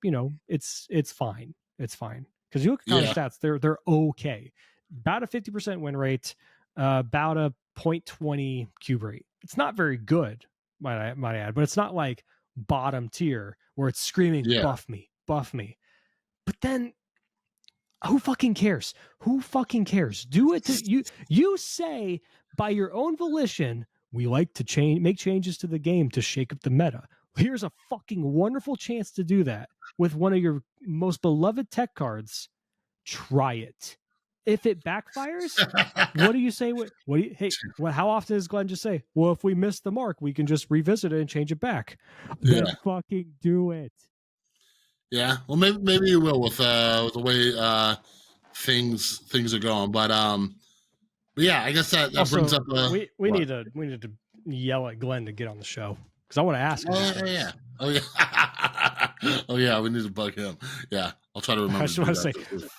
fine. It's fine. Because you look at Cosmo's stats, they're okay. About a 50% win rate, about a 0.20 cube rate. It's not very good, might I add, but it's not like bottom tier where it's screaming, buff me. But then who fucking cares? Who fucking cares? Do it to you say by your own volition, we like to make changes to the game to shake up the meta. Here's a fucking wonderful chance to do that with one of your most beloved tech cards. Try it. If it backfires, what do you say? How often does Glenn just say, well, if we miss the mark, we can just revisit it and change it back? Then fucking do it. Yeah. Well, maybe you will with the way things are going. But yeah, I guess that also brings up we need to yell at Glenn to get on the show, because I want to ask him. Oh yeah, we need to bug him. Yeah, I'll try to remember. I just want to say,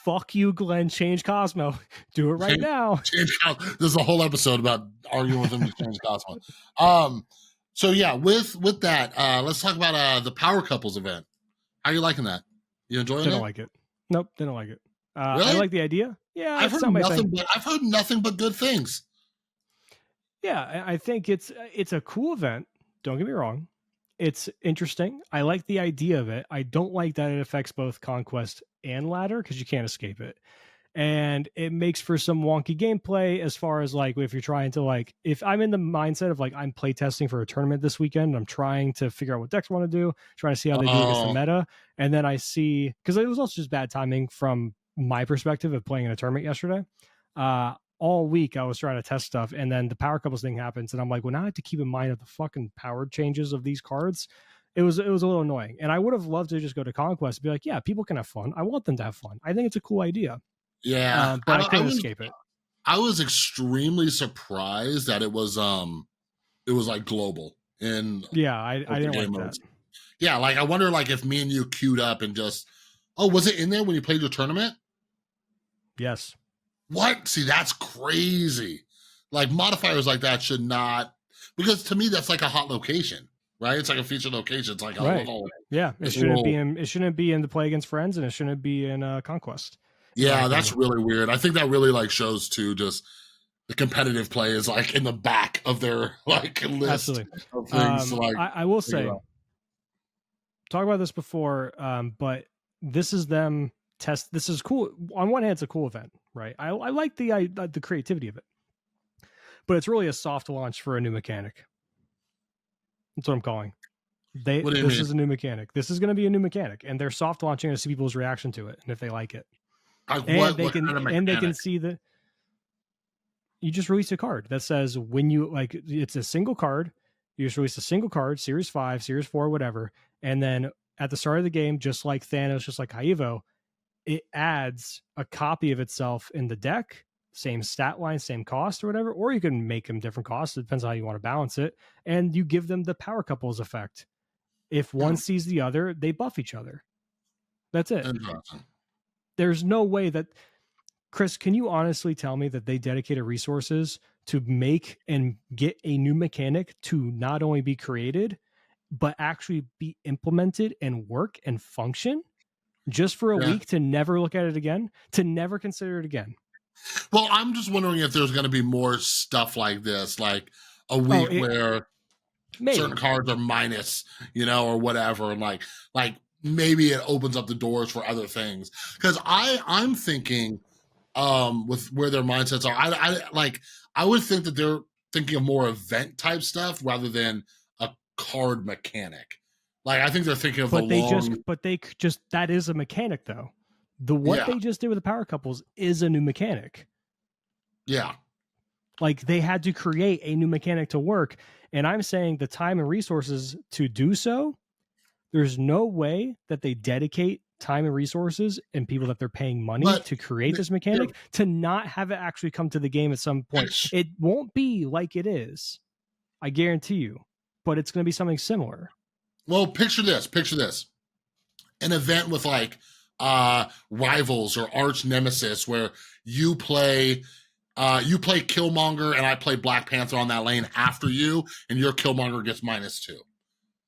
fuck you, Glenn. Change Cosmo. Do it right now. Change Cosmo. There's a whole episode about arguing with him to change Cosmo. So yeah, with that, let's talk about the Power Couples event. How are you liking that? You enjoying it? They don't like it. Nope, they don't like it. Really? I like the idea. Yeah, I've heard nothing but good things. Yeah, I think it's a cool event. Don't get me wrong. It's interesting. I like the idea of it. I don't like that it affects both Conquest and Ladder, because you can't escape it. and it makes for some wonky gameplay as far as like if you're trying to like, if I'm in the mindset of like I'm playtesting for a tournament this weekend, I'm trying to figure out what decks I want to do, trying to see how they do against the Oh, meta, and then I see, because it was also just bad timing from my perspective of playing in a tournament yesterday. All week I was trying to test stuff, and then the power couples thing happens, and I'm like, well, now I have to keep in mind of the fucking power changes of these cards. It was a little annoying, and I would have loved to just go to Conquest and be like, yeah, people can have fun. I want them to have fun. I think it's a cool idea. yeah. But I couldn't escape it. I was extremely surprised that it was like global in Yeah, I didn't like modes. that. Yeah, like I wonder like if me and you queued up and just, oh, was it in there when you played your tournament? Yes. What? See, that's crazy. Like modifiers like that should not, because to me that's like a hot location, right? It's like a featured location. It's like a Right. little, Yeah, it it's a shouldn't little, be in. It shouldn't be in the play against friends, and it shouldn't be in Conquest. in my yeah, that's opinion. really weird. I think that really like shows too just the competitive play is like in the back of their like list Absolutely. of things to like I will say, figure out. talk about this before, but this is them test. This is cool. On one hand, it's a cool event, right? I like the creativity of it, but it's really a soft launch for a new mechanic. That's what I'm calling. What do you This mean? is a new mechanic. This is going to be a new mechanic, and they're soft launching to see people's reaction to it and if they like it. Like And what kind of they can mechanic? see that you just release a card that says when you like it's a single card. You just release a single card, Series 5, Series 4, whatever, and then at the start of the game, just like Thanos, just like Haivo, it adds a copy of itself in the deck, same stat line, same cost or whatever, or you can make them different costs. It depends on how you want to balance it. And you give them the power couples effect. If one sees the other, they buff each other. That's it. Interesting. There's no way that, Chris, can you honestly tell me that they dedicated resources to make and get a new mechanic to not only be created, but actually be implemented and work and function just for a Yeah. week to never look at it again, to never consider it again? Well, I'm just wondering if there's going to be more stuff like this, like a week where maybe certain cards are minus, or whatever, and like maybe it opens up the doors for other things. Because I'm thinking, with where their mindsets are, I would think that they're thinking of more event type stuff rather than a card mechanic. Like I think they're thinking of but they just that is a mechanic though. What they just did with the power couples is a new mechanic. Yeah. Like they had to create a new mechanic to work. And I'm saying the time and resources to do so, there's no way that they dedicate time and resources and people that they're paying money to create this mechanic to not have it actually come to the game at some point. It won't be like it is, I guarantee you, but it's going to be something similar. Well, picture this. An event with like rivals or arch nemesis where you play Killmonger and I play Black Panther on that lane after you, and your Killmonger gets -2.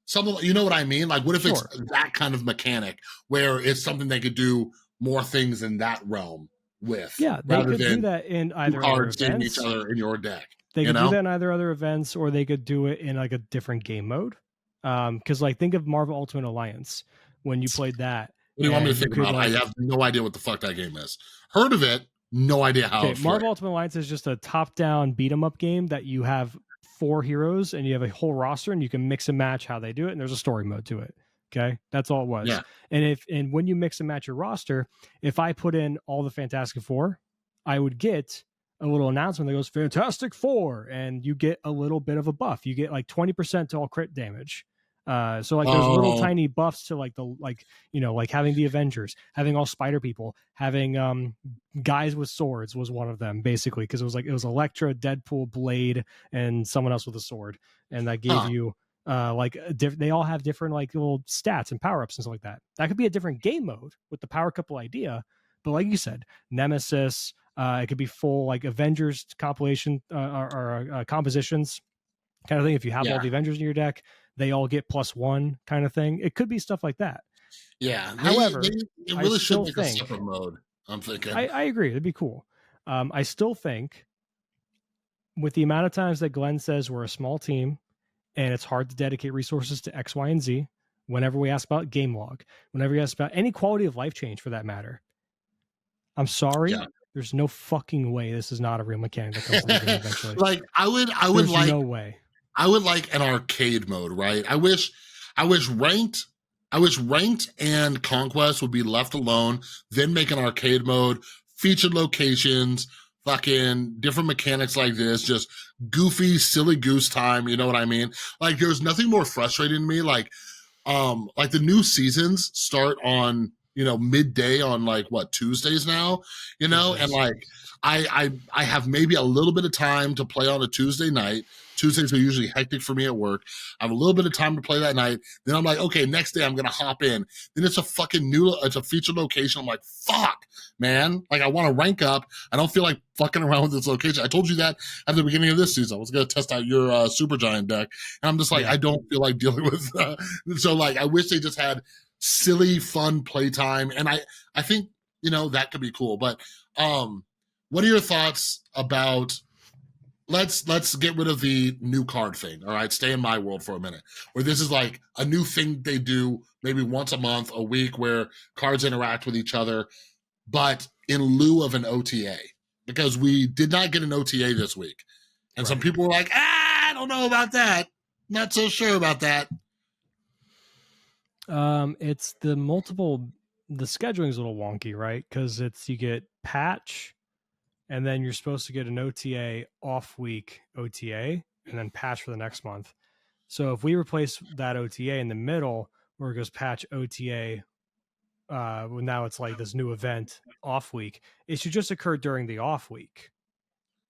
Something, you know what I mean? Like, what if it's that kind of mechanic where it's something they could do more things in that realm with? Yeah, they could do that in either other events. Each other in your deck. They could do that in either other events, or they could do it in like a different game mode. Because like think of Marvel Ultimate Alliance when you played that. What do you want me to think about? I have no idea what the fuck that game is. Heard of it, no idea how. Okay, Marvel Ultimate Alliance is just a top-down beat-em-up game that you have 4 heroes and you have a whole roster and you can mix and match how they do it, and there's a story mode to it. Okay, that's all it was. Yeah. And when you mix and match your roster, if I put in all the Fantastic Four, I would get a little announcement that goes Fantastic Four, and you get a little bit of a buff. You get like 20% to all crit damage. So like there's little tiny buffs to like having the Avengers, having all spider people, having guys with swords was one of them basically, because it was Elektra, Deadpool, Blade, and someone else with a sword, and that gave you they all have different like little stats and power ups and stuff like that. That could be a different game mode with the power couple idea, but like you said, Nemesis, it could be full like Avengers compilation or compositions kind of thing. If you have all the Avengers in your deck, they all get +1 kind of thing. It could be stuff like that. Yeah. However, it really should make a separate mode. I'm thinking. I agree. It'd be cool. I still think with the amount of times that Glenn says we're a small team and it's hard to dedicate resources to X, Y, and Z, whenever we ask about game log, whenever we ask about any quality of life change for that matter, I'm sorry, There's no fucking way this is not a real mechanic that comes to the game eventually. Like I would There's like no way. I would like an arcade mode, right? I wish ranked and conquest would be left alone, then make an arcade mode, featured locations, fucking different mechanics like this, just goofy, silly goose time, you know what I mean? Like there's nothing more frustrating to me like the new seasons start on midday on like what Tuesdays now, and Tuesdays. like I have maybe a little bit of time to play on a Tuesday night. Tuesdays are usually hectic for me at work. I have a little bit of time to play that night. Then I'm like, okay, next day I'm gonna hop in. Then it's a featured location. I'm like, fuck, man. Like I want to rank up. I don't feel like fucking around with this location. I told you that at the beginning of this season. I was gonna test out your super giant deck, and I'm just like, Yeah. I don't feel like dealing with. So like, I wish they just had silly, fun playtime, and I think that could be cool. But what are your thoughts about? Let's get rid of the new card thing. All right, stay in my world for a minute. Where this is like a new thing they do maybe once a month, a week, where cards interact with each other, but in lieu of an OTA, because we did not get an OTA this week, and some people were like, I don't know about that. Not so sure about that. It's the scheduling is a little wonky, right? Because you get patch, and then you're supposed to get an OTA off week OTA, and then patch for the next month. So if we replace that OTA in the middle, where it goes patch OTA, well, now it's like this new event off week. It should just occur during the off week.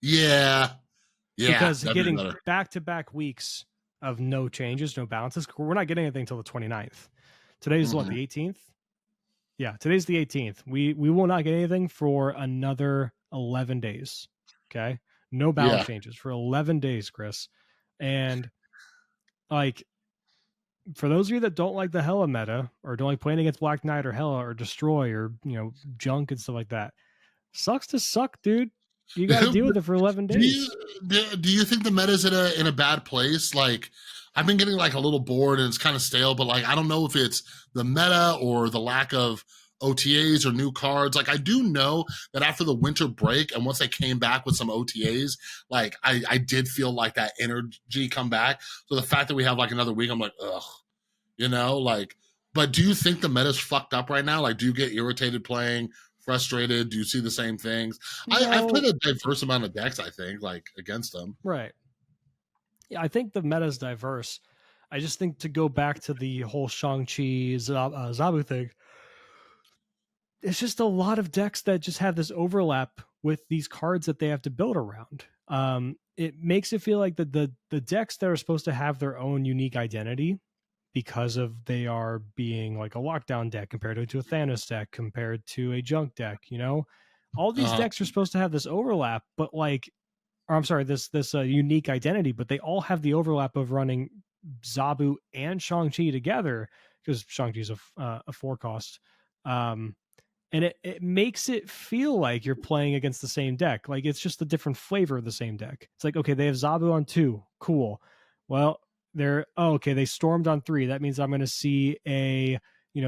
Yeah. Because getting back-to-back weeks of no changes, no bounces, we're not getting anything until the 29th. Today's what, the 18th? Yeah, today's the 18th. We will not get anything for another 11 days. Okay? No balance changes for 11 days, Chris. And like, for those of you that don't like the Hela meta, or don't like playing against Black Knight or Hela or Destroy or junk and stuff like that, sucks to suck, dude. You got to deal with it for 11 days. Do you think the meta's in a bad place? Like, I've been getting like a little bored and it's kind of stale, but like I don't know if it's the meta or the lack of OTAs or new cards. Like I do know that after the winter break and once they came back with some OTAs, like I did feel like that energy come back. So the fact that we have like another week, I'm like, ugh, like. But do you think the meta's fucked up right now? Like, do you get irritated playing? Frustrated? Do you see the same things? I've played a diverse amount of decks, I think, like against them. Right. Yeah, I think the meta's diverse. I just think to go back to the whole Shang-Chi Zabu thing, it's just a lot of decks that just have this overlap with these cards that they have to build around. It makes it feel like the decks that are supposed to have their own unique identity, because of they are being like a lockdown deck compared to a Thanos deck, compared to a junk deck, all these decks are supposed to have this overlap, but like, or I'm sorry, this unique identity, but they all have the overlap of running Zabu and Shang-Chi together, because Shang-Chi's a 4-cost. And it makes it feel like you're playing against the same deck. Like it's just a different flavor of the same deck. It's like, okay, they have Zabu on 2. Cool. Well, they stormed on 3. That means I'm going to see a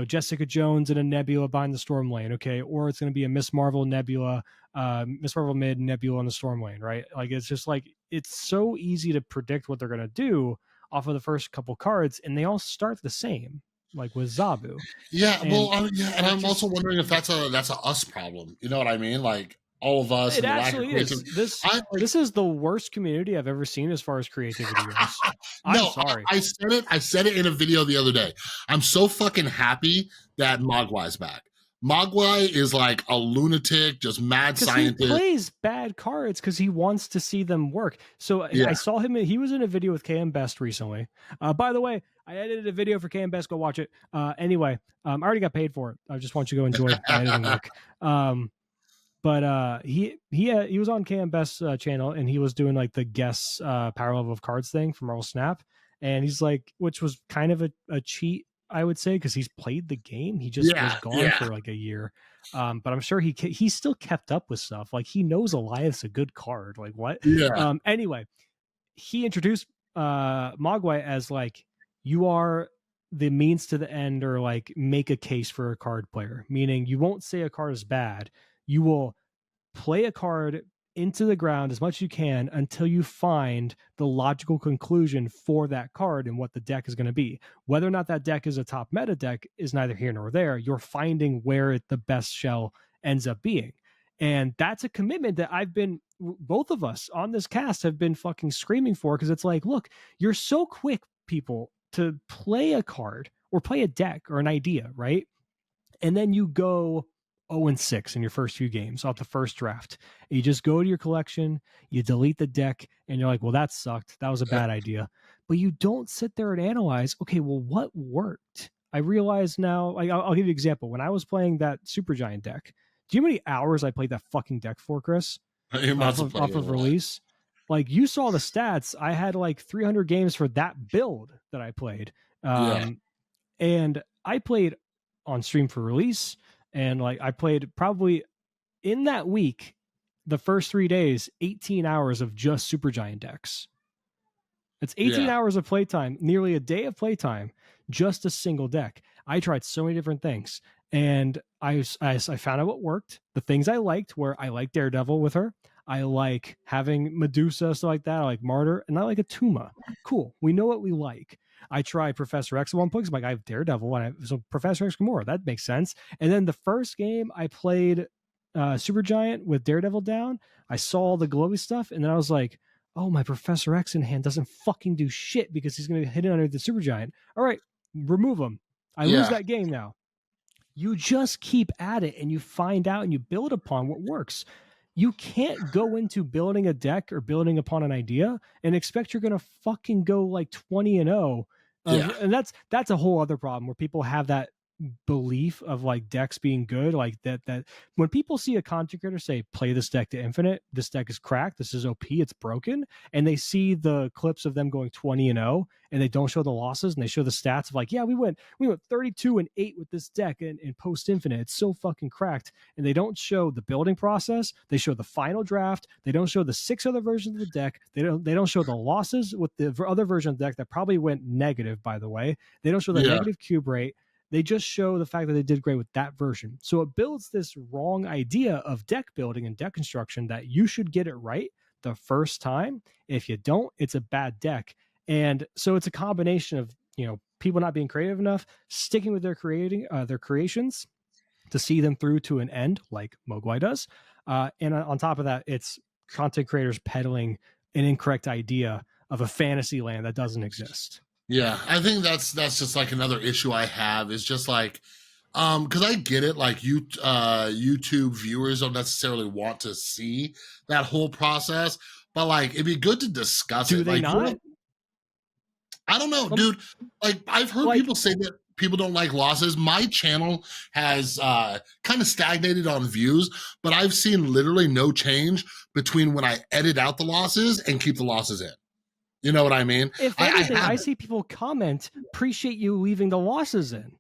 Jessica Jones and a Nebula behind the storm lane. Okay, or it's going to be a Miss Marvel Nebula, Miss Marvel mid, Nebula on the storm lane. Right? Like it's just like it's so easy to predict what they're going to do off of the first couple cards, and they all start the same. Like with Zabu. Yeah, and I'm also wondering if that's a us problem. You know what I mean? Like all of us. It actually is. This is the worst community I've ever seen as far as creativity goes. I'm sorry. I said it in a video the other day. I'm so fucking happy that Mogwai's back. Mogwai is like a lunatic, just mad scientist. He plays bad cards because he wants to see them work. So I saw him. He was in a video with KM Best recently. By the way, I edited a video for KM Best. Go watch it. Anyway, I already got paid for it. I just want you to go enjoy my editing work. But he was on KM Best's channel, and he was doing like the guess power level of cards thing from Marvel Snap, and he's like, which was kind of a cheat, I would say, because he's played the game. He just was gone for like a year. But I'm sure he still kept up with stuff. Like he knows Eliath's a good card. Like what? Yeah. Anyway, he introduced Mogwai as like, you are the means to the end, or like make a case for a card player, meaning you won't say a card is bad. You will play a card into the ground as much as you can until you find the logical conclusion for that card and what the deck is going to be. Whether or not that deck is a top meta deck is neither here nor there. You're finding where the best shell ends up being. And that's a commitment that both of us on this cast have been fucking screaming for, because it's like, look, you're so quick, people, to play a card or play a deck or an idea, right? And then you go 0-6 in your first few games off the first draft. You just go to your collection, you delete the deck, and you're like, well, that sucked. That was a bad idea. But you don't sit there and analyze, okay, well, what worked? I realize now, like, I'll give you an example. When I was playing that Supergiant deck, do you know how many hours I played that fucking deck for, Chris? Off of release? Like, you saw the stats. I had like 300 games for that build that I played. And I played on stream for release, and like I played probably in that week, the first 3 days, 18 hours of just Supergiant decks. It's 18 hours of playtime, nearly a day of playtime, just a single deck. I tried so many different things, and I found out what worked. The things I liked were, I like Daredevil with her. I like having Medusa, stuff like that. I like Martyr, and I like Atuma. Cool. We know what we like. I tried Professor X at one point because I'm like, I have Daredevil, and so Professor X Gamora. That makes sense. And then the first game I played Supergiant with Daredevil down, I saw the glowy stuff, and then I was like, oh, my Professor X in hand doesn't fucking do shit because he's going to hit it under the Supergiant. All right, remove him. I lose that game now. You just keep at it, and you find out, and you build upon what works. You can't go into building a deck or building upon an idea and expect you're going to fucking go like 20-0. And that's a whole other problem, where people have that belief of like decks being good, like that when people see a content creator say, play this deck to infinite, this deck is cracked, this is OP, it's broken, and they see the clips of them going 20-0, and they don't show the losses, and they show the stats of like, yeah, we went 32-8 with this deck in post infinite, it's so fucking cracked, and they don't show the building process, they show the final draft, they don't show the 6 other versions of the deck, they don't show the losses with the other version of the deck that probably went negative, by the way, they don't show the negative cube rate. They just show the fact that they did great with that version. So it builds this wrong idea of deck building and deck construction that you should get it right the first time. If you don't, it's a bad deck. And so it's a combination of, people not being creative enough, sticking with their creations to see them through to an end, like Mogwai does. And on top of that, it's content creators peddling an incorrect idea of a fantasy land that doesn't exist. Yeah, I think that's just like another issue I have, is just like, because I get it, like YouTube viewers don't necessarily want to see that whole process, but like it'd be good to discuss it. Do they like, not? I don't know, dude. Like, I've heard people say that people don't like losses. My channel has kind of stagnated on views, but I've seen literally no change between when I edit out the losses and keep the losses in. You know what I mean? If anything, I see people comment, appreciate you leaving the losses in.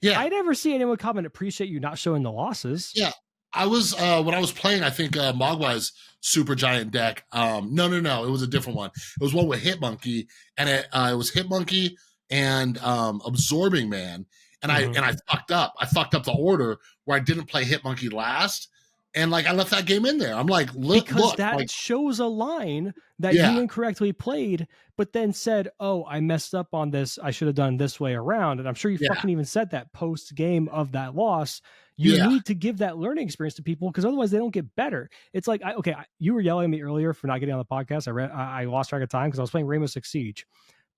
Yeah. I never see anyone comment, appreciate you not showing the losses. Yeah. I was, when I was playing, I think Mogwai's Supergiant deck. No. It was a different one. It was one with Hitmonkey, and it was Hitmonkey and Absorbing Man. And I fucked up. I fucked up the order where I didn't play Hitmonkey last. And like, I left that game in there. I'm like, look, that like, shows a line that you incorrectly played, but then said, oh, I messed up on this, I should have done this way around. And I'm sure you fucking even said that post game of that loss. You need to give that learning experience to people, because otherwise they don't get better. It's like, you were yelling at me earlier for not getting on the podcast. I lost track of time because I was playing Rainbow Six Siege.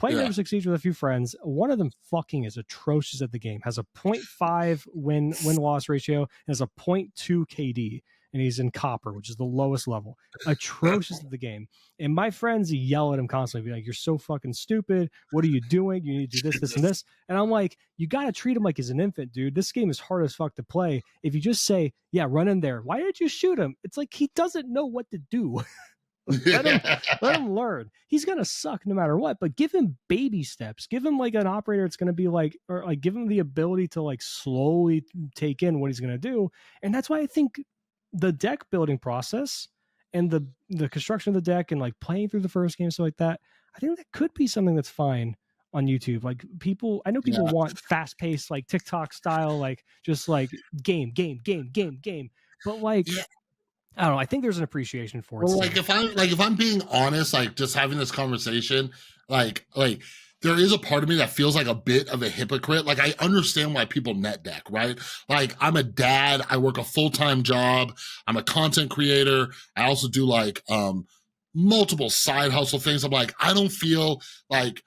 Rainbow Six Siege with a few friends. One of them fucking is atrocious at the game. Has a 0.5 win-loss ratio and has a 0.2 KD. And he's in copper, which is the lowest level. Atrocious at the game. And my friends yell at him constantly, be like, you're so fucking stupid. What are you doing? You need to do this, this, and this. And I'm like, you got to treat him like he's an infant, dude. This game is hard as fuck to play. If you just say, yeah, run in there. Why did you shoot him? It's like he doesn't know what to do. let him learn. He's gonna suck no matter what, but give him baby steps. Give him like an operator. It's gonna be like, or like give him the ability to like slowly take in what he's gonna do. And that's why I think the deck building process and the construction of the deck and like playing through the first game, stuff like that, I think that could be something that's fine on YouTube. Like I know people want fast paced, like TikTok style, like just like game. But like I don't know. I think there's an appreciation for it Well, still. if I'm being honest, like just having this conversation, like there is a part of me that feels like a bit of a hypocrite. Like I understand why people net deck, right? Like I'm a dad, I work a full-time job, I'm a content creator, I also do like multiple side hustle things. I'm like, I don't feel like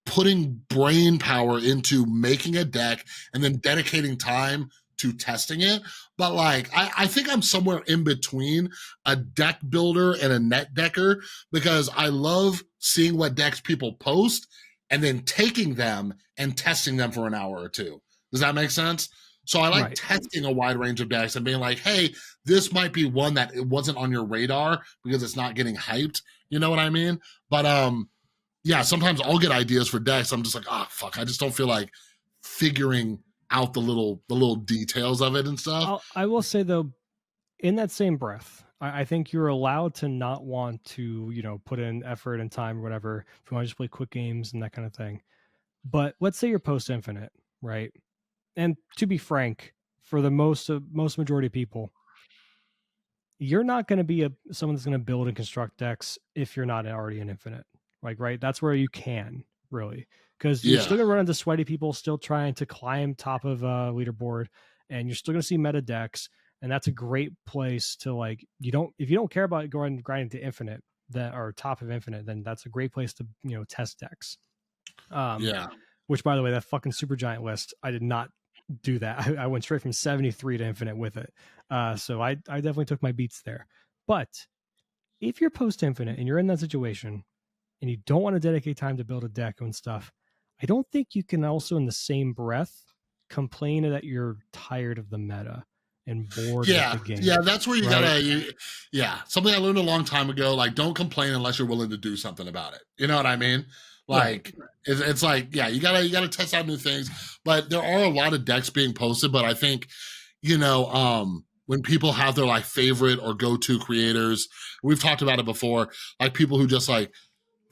putting brain power into making a deck and then dedicating time to testing it. But like, I think I'm somewhere in between a deck builder and a net decker because I love seeing what decks people post and then taking them and testing them for an hour or two. Does that make sense? So I like Right. testing a wide range of decks and being like, hey, this might be one that it wasn't on your radar because it's not getting hyped. You know what I mean? But yeah, sometimes I'll get ideas for decks. I'm just like, ah, fuck. I just don't feel like figuring out the little details of it and stuff. I will say though, in that same breath, I think you're allowed to not want to, put in effort and time or whatever if you want to just play quick games and that kind of thing. But let's say you're post infinite, right? And to be frank, for the most majority of people, you're not going to be someone that's going to build and construct decks if you're not already an infinite. Like, right? That's where you can really, because you're Yeah, still going to run into sweaty people still trying to climb top of a leaderboard, and you're still going to see meta decks, and that's a great place to like. If you don't care about going grinding to infinite that or top of infinite, then that's a great place to test decks. Um, yeah, which by the way, that fucking super giant list, I did not do that. I went straight from 73 to infinite with it. So I definitely took my beats there. But if you're post infinite and you're in that situation and you don't want to dedicate time to build a deck and stuff, I don't think you can also in the same breath complain that you're tired of the meta and bored with yeah, the game. yeah. That's where you Right? gotta, yeah. Something I learned a long time ago. Like, don't complain unless you're willing to do something about it. You know what I mean? Right. Like, it's like, yeah, you gotta test out new things. But there are a lot of decks being posted. But I think, when people have their like favorite or go-to creators, we've talked about it before. Like people who just like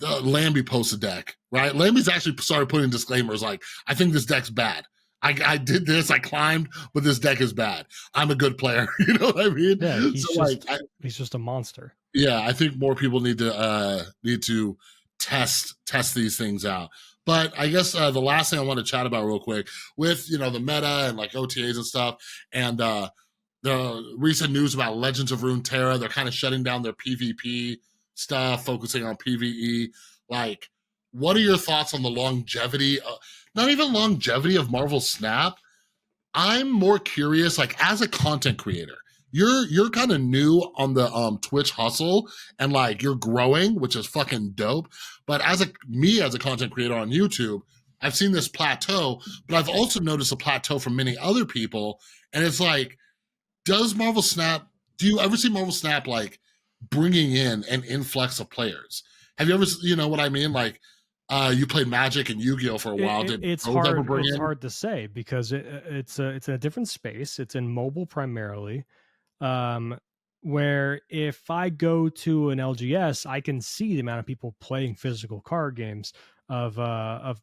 Lambie posts a deck, right? Lambie's actually started putting disclaimers like, I think this deck's bad. I did this, I climbed, but this deck is bad. I'm a good player. You know what I mean? Yeah, So like, he's just a monster. yeah, I think more people need to test these things out. But I guess the last thing I want to chat about real quick with the meta and like OTAs and stuff, and the recent news about Legends of Runeterra, they're kind of shutting down their PvP stuff, focusing on PvE. Like, what are your thoughts on the longevity? Not even longevity of Marvel Snap. I'm more curious, like as a content creator, you're kind of new on the Twitch hustle and like you're growing, which is fucking dope. But as a content creator on YouTube, I've seen this plateau, but I've also noticed a plateau from many other people. And it's like, does Marvel Snap, do you ever see Marvel Snap like bringing in an influx of players? Have you ever, you know what I mean? Like, you played Magic and Yu-Gi-Oh for a while. Did It's those ever hard. bring It's in? hard to say because it's in a different space. It's in mobile primarily, um, where if I go to an LGS, I can see the amount of people playing physical card games of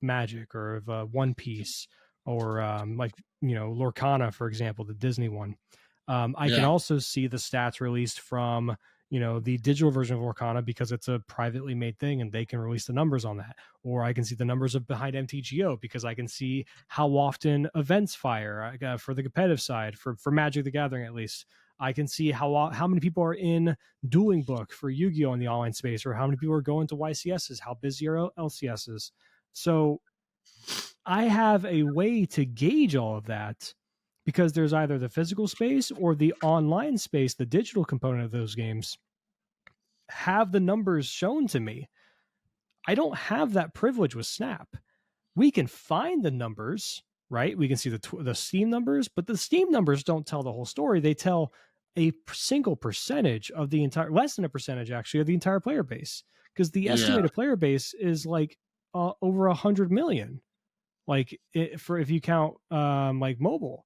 Magic or of One Piece or like Lorcana, for example, the Disney one. I can Yeah, also see the stats released from the digital version of Lorcana because it's a privately made thing and they can release the numbers on that. Or I can see the numbers of behind MTGO because I can see how often events fire for the competitive side for Magic the Gathering at least. I can see how many people are in Dueling Book for Yu-Gi-Oh in the online space, or how many people are going to YCSs, how busy are LCSs. So I have a way to gauge all of that because there's either the physical space or the online space, the digital component of those games have the numbers shown to me. I don't have that privilege with Snap. We can find the numbers, right? We can see the Steam numbers, but the Steam numbers don't tell the whole story. They tell a single percentage of the entire, less than a percentage actually, of the entire player base, because the yeah, estimated player base is like over 100 million, like for if you count like mobile.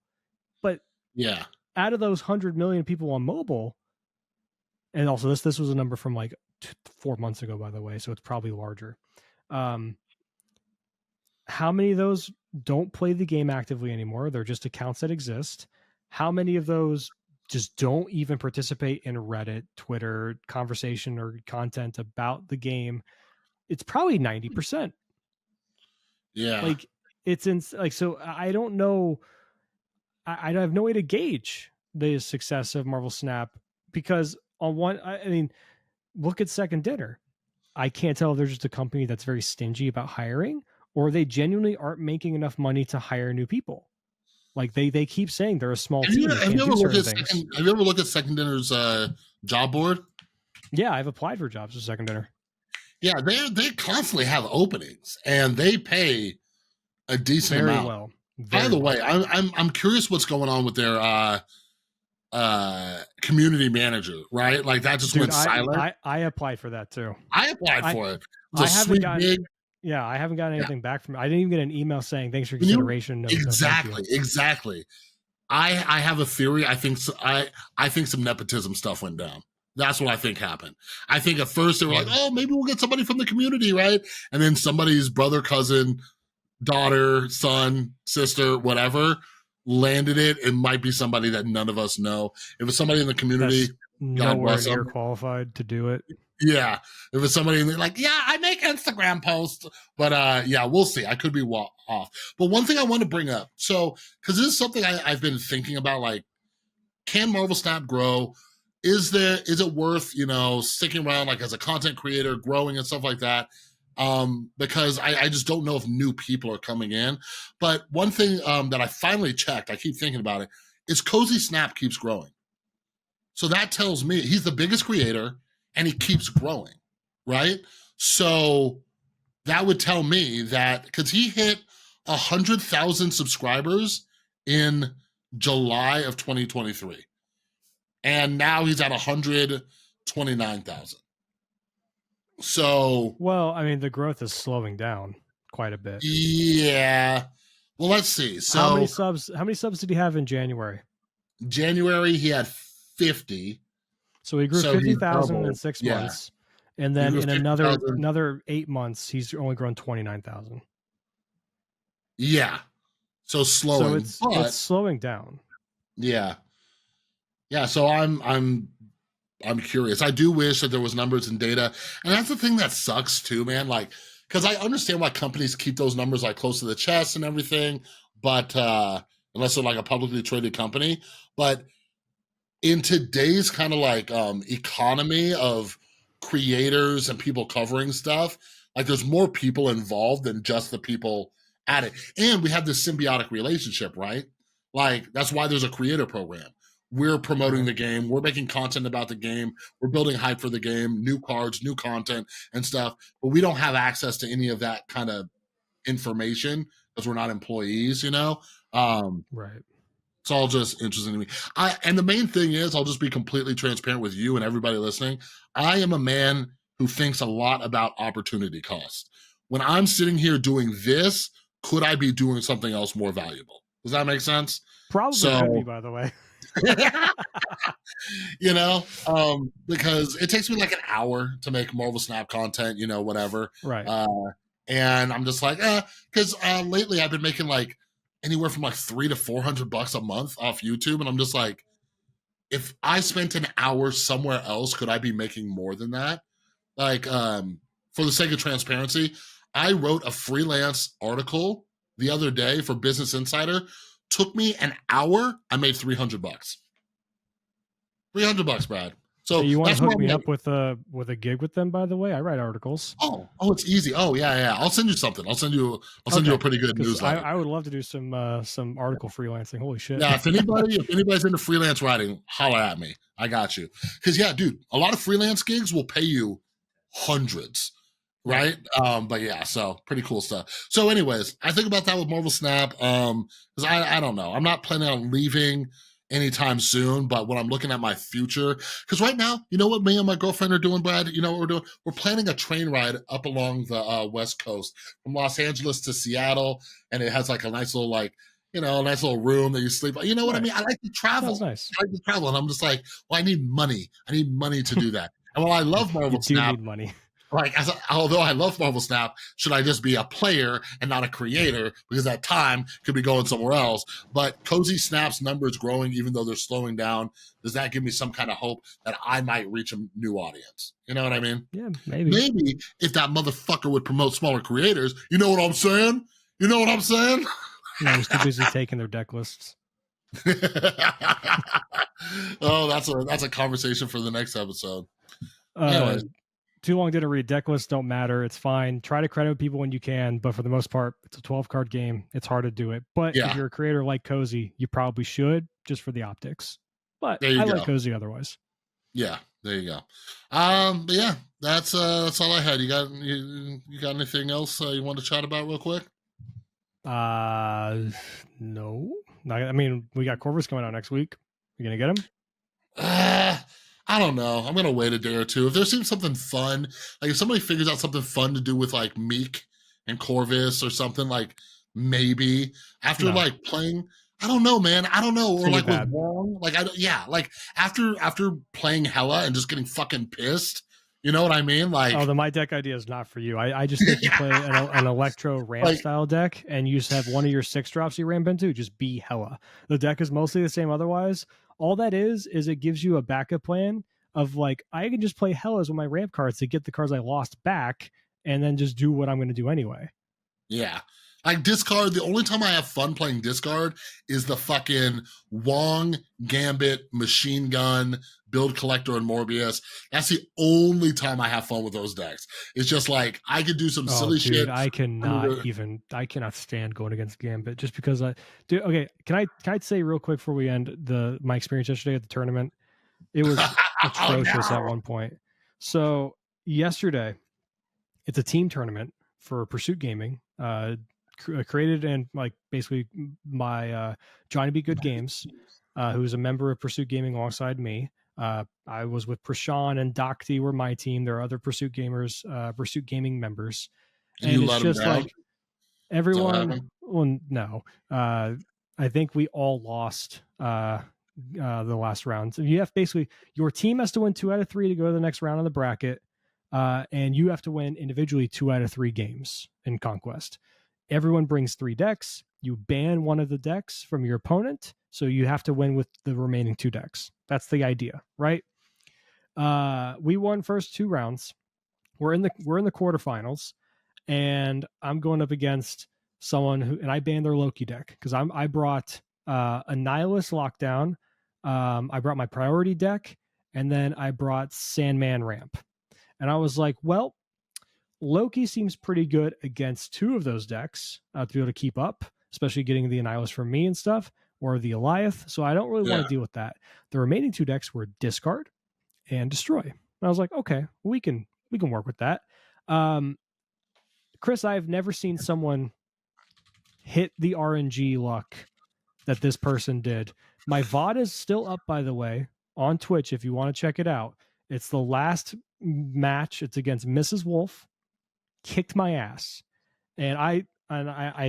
But yeah. out of those 100 million people on mobile, and also this was a number from like 4 months ago, by the way, so it's probably larger. Um, how many of those don't play the game actively anymore? They're just accounts that exist. How many of those just don't even participate in Reddit, Twitter conversation or content about the game, it's probably 90%. Yeah. Like it's in like, so I don't know. I have no way to gauge the success of Marvel Snap because on one, I mean, look at Second Dinner. I can't tell if they're just a company that's very stingy about hiring or they genuinely aren't making enough money to hire new people. Like they keep saying they're a small team. They Have you can't ever do looked certain at things. Have you ever looked at Second Dinner's job board? Yeah, I've applied for jobs at Second Dinner. Yeah, they constantly have openings and they pay a decent Very amount. well. By Very the well. way, I'm curious what's going on with their community manager, right? Like that just Dude, went silent. I applied for that too. I applied I for it. It was I a haven't sweet gotten gig. yeah, I haven't gotten Yeah. anything back from it. I didn't even get an email saying thanks for When you consideration. No, no, thank you. exactly. I have a theory. I think some nepotism stuff went down. That's what I think happened. I think at first they were like, oh, maybe we'll get somebody from the community, right? And then somebody's brother, cousin, daughter, son, sister, whatever, landed it. It might be somebody that none of us know. If it's somebody in the community, That's God nowhere bless near them. qualified to do it. Yeah. If it's somebody like, yeah, I make Instagram posts. But yeah, we'll see. I could be off. But one thing I want to bring up. So, because this is something I've been thinking about, like, can Marvel Snap grow? Is it worth, sticking around like as a content creator, growing and stuff like that? Because I just don't know if new people are coming in. But one thing that I finally checked, I keep thinking about it, is Cozy Snap keeps growing. So that tells me he's the biggest creator and he keeps growing, right? So that would tell me that because he hit 100,000 subscribers in July of 2023. And now he's at 129,000. So, well, I mean, the growth is slowing down quite a bit. Yeah. Well, let's see. So how many subs did he have in January? January he had 50. So he grew 50,000 in 6 months. And then in another 8 months, he's only grown 29,000. Yeah. So slowing. So it's slowing down. Yeah. Yeah. So I'm curious. I do wish that there was numbers and data. And that's the thing that sucks too, man. Like, because I understand why companies keep those numbers like close to the chest and everything, but unless they're like a publicly traded company. But in today's kind of like economy of creators and people covering stuff, like there's more people involved than just the people at it. And we have this symbiotic relationship, right? Like that's why there's a creator program. We're promoting the game. We're making content about the game. We're building hype for the game, new cards, new content and stuff. But we don't have access to any of that kind of information because we're not employees, Right. It's all just interesting to me. And the main thing is, I'll just be completely transparent with you and everybody listening. I am a man who thinks a lot about opportunity cost. When I'm sitting here doing this, could I be doing something else more valuable? Does that make sense? Probably could be, by the way. Because it takes me like an hour to make Marvel Snap content, whatever. Right. And I'm just like, because lately I've been making like anywhere from like $300 to $400 a month off YouTube. And I'm just like, if I spent an hour somewhere else, could I be making more than that? Like, for the sake of transparency, I wrote a freelance article the other day for Business Insider. Took me an hour. I made $300. $300, Brad. So you want to hook me up with a gig with them? By the way, I write articles. Oh, it's easy. Oh, yeah. I'll send you something. I'll send you a pretty good newsletter. I would love to do some article freelancing. Holy shit! Yeah, if anybody's into freelance writing, holler at me. I got you. Because yeah, dude, a lot of freelance gigs will pay you hundreds. Right. But yeah, so pretty cool stuff. So anyways, I think about that with Marvel Snap. Because I don't know. I'm not planning on leaving anytime soon, but when I'm looking at my future, because right now, you know what me and my girlfriend are doing, Brad? You know what we're doing? We're planning a train ride up along the West Coast from Los Angeles to Seattle, and it has like a nice little nice little room that you sleep. You know what I mean? I like to travel. That's nice. I like to travel, and I'm just like, well, I need money. I need money to do that. And while I love Marvel you do Snap, need money. Like, although I love Marvel Snap, should I just be a player and not a creator? Because that time could be going somewhere else. But Cozy Snap's numbers growing, even though they're slowing down. Does that give me some kind of hope that I might reach a new audience? You know what I mean? Yeah, maybe. Maybe if that motherfucker would promote smaller creators, you know what I'm saying? You know what I'm saying? No, he's too busy taking their deck lists. Oh, that's a conversation for the next episode. Anyways. Too long didn't read. Deck lists don't matter. It's fine. Try to credit people when you can, but for the most part, it's a 12-card game. It's hard to do it. But if you're a creator like Cozy, you probably should, just for the optics. But I like Cozy otherwise. Yeah, there you go. But yeah, that's all I had. You got anything else you want to chat about real quick? No. I mean, we got Corvus coming out next week. You gonna get him? I don't know. I'm gonna wait a day or two. If there seems something fun, like if somebody figures out something fun to do with like Meek and Corvus or something, like maybe after like playing. I don't know, man. I don't know. Or like with Wong, like like after playing Hela and just getting fucking pissed. You know what I mean? Like, the my deck idea is not for you. I just think you play an Electro ramp style deck, and you just have one of your 6-drops you ramp into. Just be Hela. The deck is mostly the same otherwise. All that is it gives you a backup plan of like, I can just play Helas with my ramp cards to get the cards I lost back, and then just do what I'm going to do anyway. Yeah. Like discard, the only time I have fun playing discard is the fucking Wong, Gambit, Machine Gun, Build Collector, and Morbius. That's the only time I have fun with those decks. It's just like, I could do some silly shit. I cannot stand going against Gambit just because okay, can I say real quick before we end my experience yesterday at the tournament? It was atrocious at one point. So yesterday, it's a team tournament for Pursuit Gaming, created and like basically my Johnny Be Good Games, who's a member of Pursuit Gaming alongside me. I was with Prashan and Dokti were my team. There are other Pursuit Gamers, Pursuit Gaming members. And it's just like everyone. Well, no. I think we all lost the last round. So you have basically your team has to win 2 out of 3 to go to the next round of the bracket. And you have to win individually 2 out of 3 games in Conquest. Everyone brings 3 decks. You ban one of the decks from your opponent, so you have to win with the remaining 2 decks. That's the idea, right? We won first 2 rounds. We're in the quarterfinals, and I'm going up against someone and I banned their Loki deck because I brought a Nihilist Lockdown. I brought my priority deck, and then I brought Sandman Ramp. And I was like, well, Loki seems pretty good against 2 of those decks to be able to keep up, especially getting the Annihilus from me and stuff, or the Eliath. So I don't really want to deal with that. The remaining 2 decks were Discard and Destroy. And I was like, okay, we can work with that. Chris, I've never seen someone hit the RNG luck that this person did. My VOD is still up, by the way, on Twitch if you want to check it out. It's the last match. It's against Mrs. Wolf. Kicked my ass. And I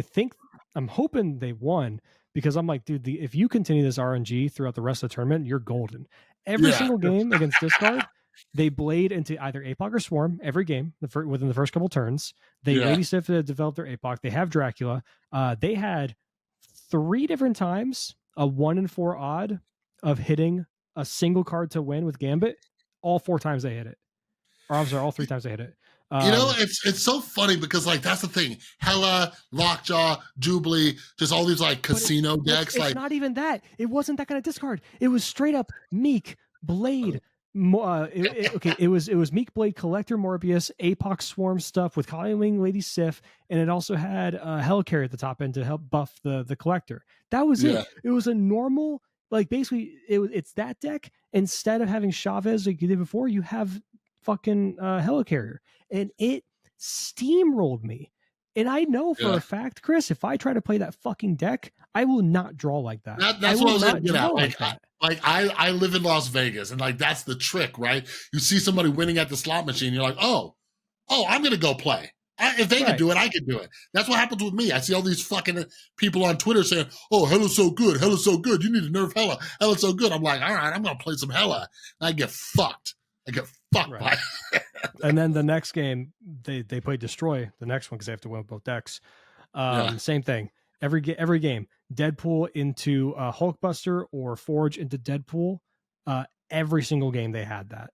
think I'm hoping they won because I'm like, dude, if you continue this RNG throughout the rest of the tournament, you're golden. Every single game against Discard, they blade into either APOC or Swarm every game within the first couple turns. They Lady Sif developed their APOC. They have Dracula. They had 3 different times a 1 in 4 odd of hitting a single card to win with Gambit. All 4 times they hit it. Or I'm sorry, all 3 times they hit it. It's so funny because like that's the thing. Hela, Lockjaw, Jubilee, just all these like casino decks. It's not even that. It wasn't that kind of discard. It was straight up Meek, Blade. It was Meek, Blade, Collector, Morbius, APOC Swarm stuff with Collie Wing, Lady Sif, and it also had Helicarrier at the top end to help buff the Collector. That was it. It was a normal, like basically it's that deck. Instead of having Chavez like you did before, you have fucking Helicarrier, and it steamrolled me. And I know for a fact, Chris, if I try to play that fucking deck, I will not draw like that. That's what I was going to get at. I live in Las Vegas, and like that's the trick, right? You see somebody winning at the slot machine, you're like, oh, I'm going to go play. If they can do it, I can do it. That's what happens with me. I see all these fucking people on Twitter saying, oh, Hela's so good. Hela's so good. You need to nerf Hela. Hela's so good. I'm like, all right, I'm going to play some Hela. And I get fucked. By And then the next game, they play Destroy, the next one, because they have to win both decks. Yeah. Same thing. Every game, Deadpool into Hulkbuster or Forge into Deadpool. Every single game they had that.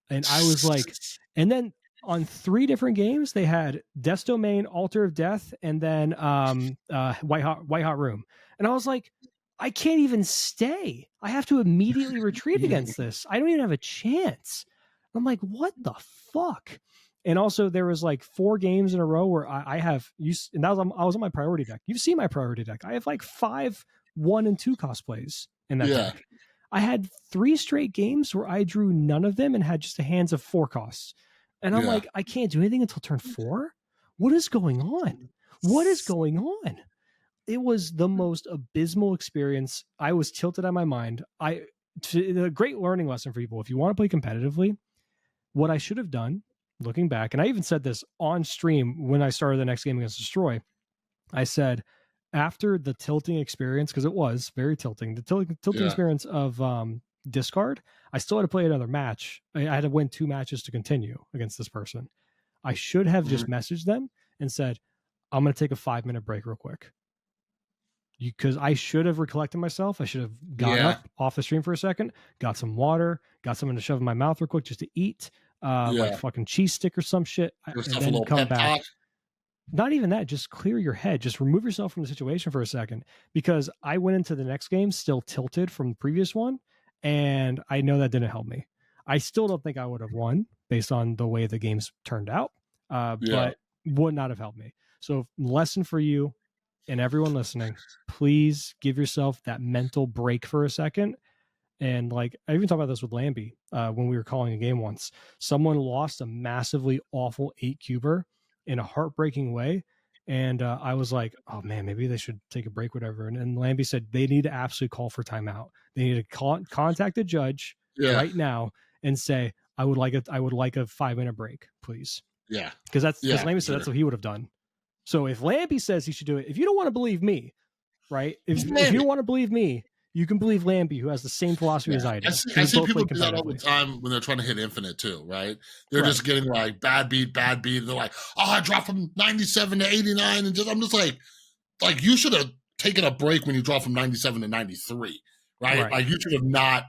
And I was like, and then on 3 different games, they had Death's Domain, Altar of Death, and then White Hot Room. And I was like, I can't even stay. I have to immediately retreat against this. I don't even have a chance. I'm like, what the fuck? And also, there was like 4 games in a row where I have used, and that was I was on my priority deck. You've seen my priority deck. I have like 5 1 and 2 cosplays in that Yeah. deck. I had 3 straight games where I drew none of them and had just the hands of 4 costs. And I'm Yeah. like, I can't do anything until turn 4. What is going on? What is going on? It was the most abysmal experience. I was tilted on my mind. A great learning lesson for people. If you want to play competitively, what I should have done, looking back, and I even said this on stream when I started the next game against Destroy, I said, after the tilting experience, because it was very tilting, the tilting experience of discard, I still had to play another match. I had to win 2 matches to continue against this person. I should have just messaged them and said, I'm going to take a 5-minute break real quick. Because I should have recollected myself. I should have got up off the stream for a second, got some water, got something to shove in my mouth real quick just to eat, like fucking cheese stick or some shit, and then come back. Talk. Not even that, just clear your head. Just remove yourself from the situation for a second, because I went into the next game still tilted from the previous one, and I know that didn't help me. I still don't think I would have won based on the way the games turned out, but would not have helped me. So lesson for you and everyone listening, please give yourself that mental break for a second. And like, I even talked about this with Lambie when we were calling a game once. Someone lost a massively awful 8-cuber in a heartbreaking way. And I was like, oh man, maybe they should take a break, whatever. And Lambie said they need to absolutely call for timeout. They need to contact the judge right now and say, I would like a 5-minute break, please. Yeah. Because Lambie said that's what he would have done. So if Lambie says he should do it, if you don't want to believe me, right? If you don't want to believe me, you can believe Lambie, who has the same philosophy as I do. I see people do that all the time when they're trying to hit infinite too, right? They're just getting like bad beat. They're like, oh, I dropped from 97 to 89, and I'm just like you should have taken a break when you dropped from 97 to 93, right? Like you should have not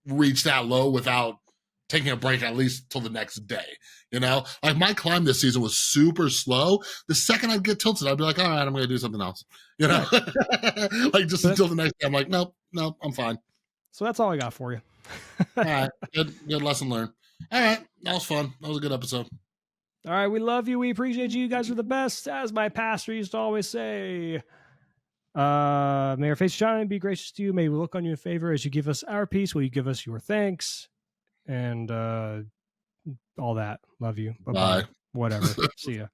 reached that low without taking a break at least till the next day. You know, like my climb this season was super slow. The second I'd get tilted, I'd be like, all right, I'm going to do something else. You know, like just until the next day. I'm like, nope, I'm fine. So that's all I got for you. All right, good lesson learned. All right, that was fun. That was a good episode. All right, we love you. We appreciate you. You guys are the best, as my pastor used to always say. May our face shine and be gracious to you. May we look on you in favor as you give us our peace. Will you give us your thanks? And all that. Love you. Bye-bye. Whatever. See ya.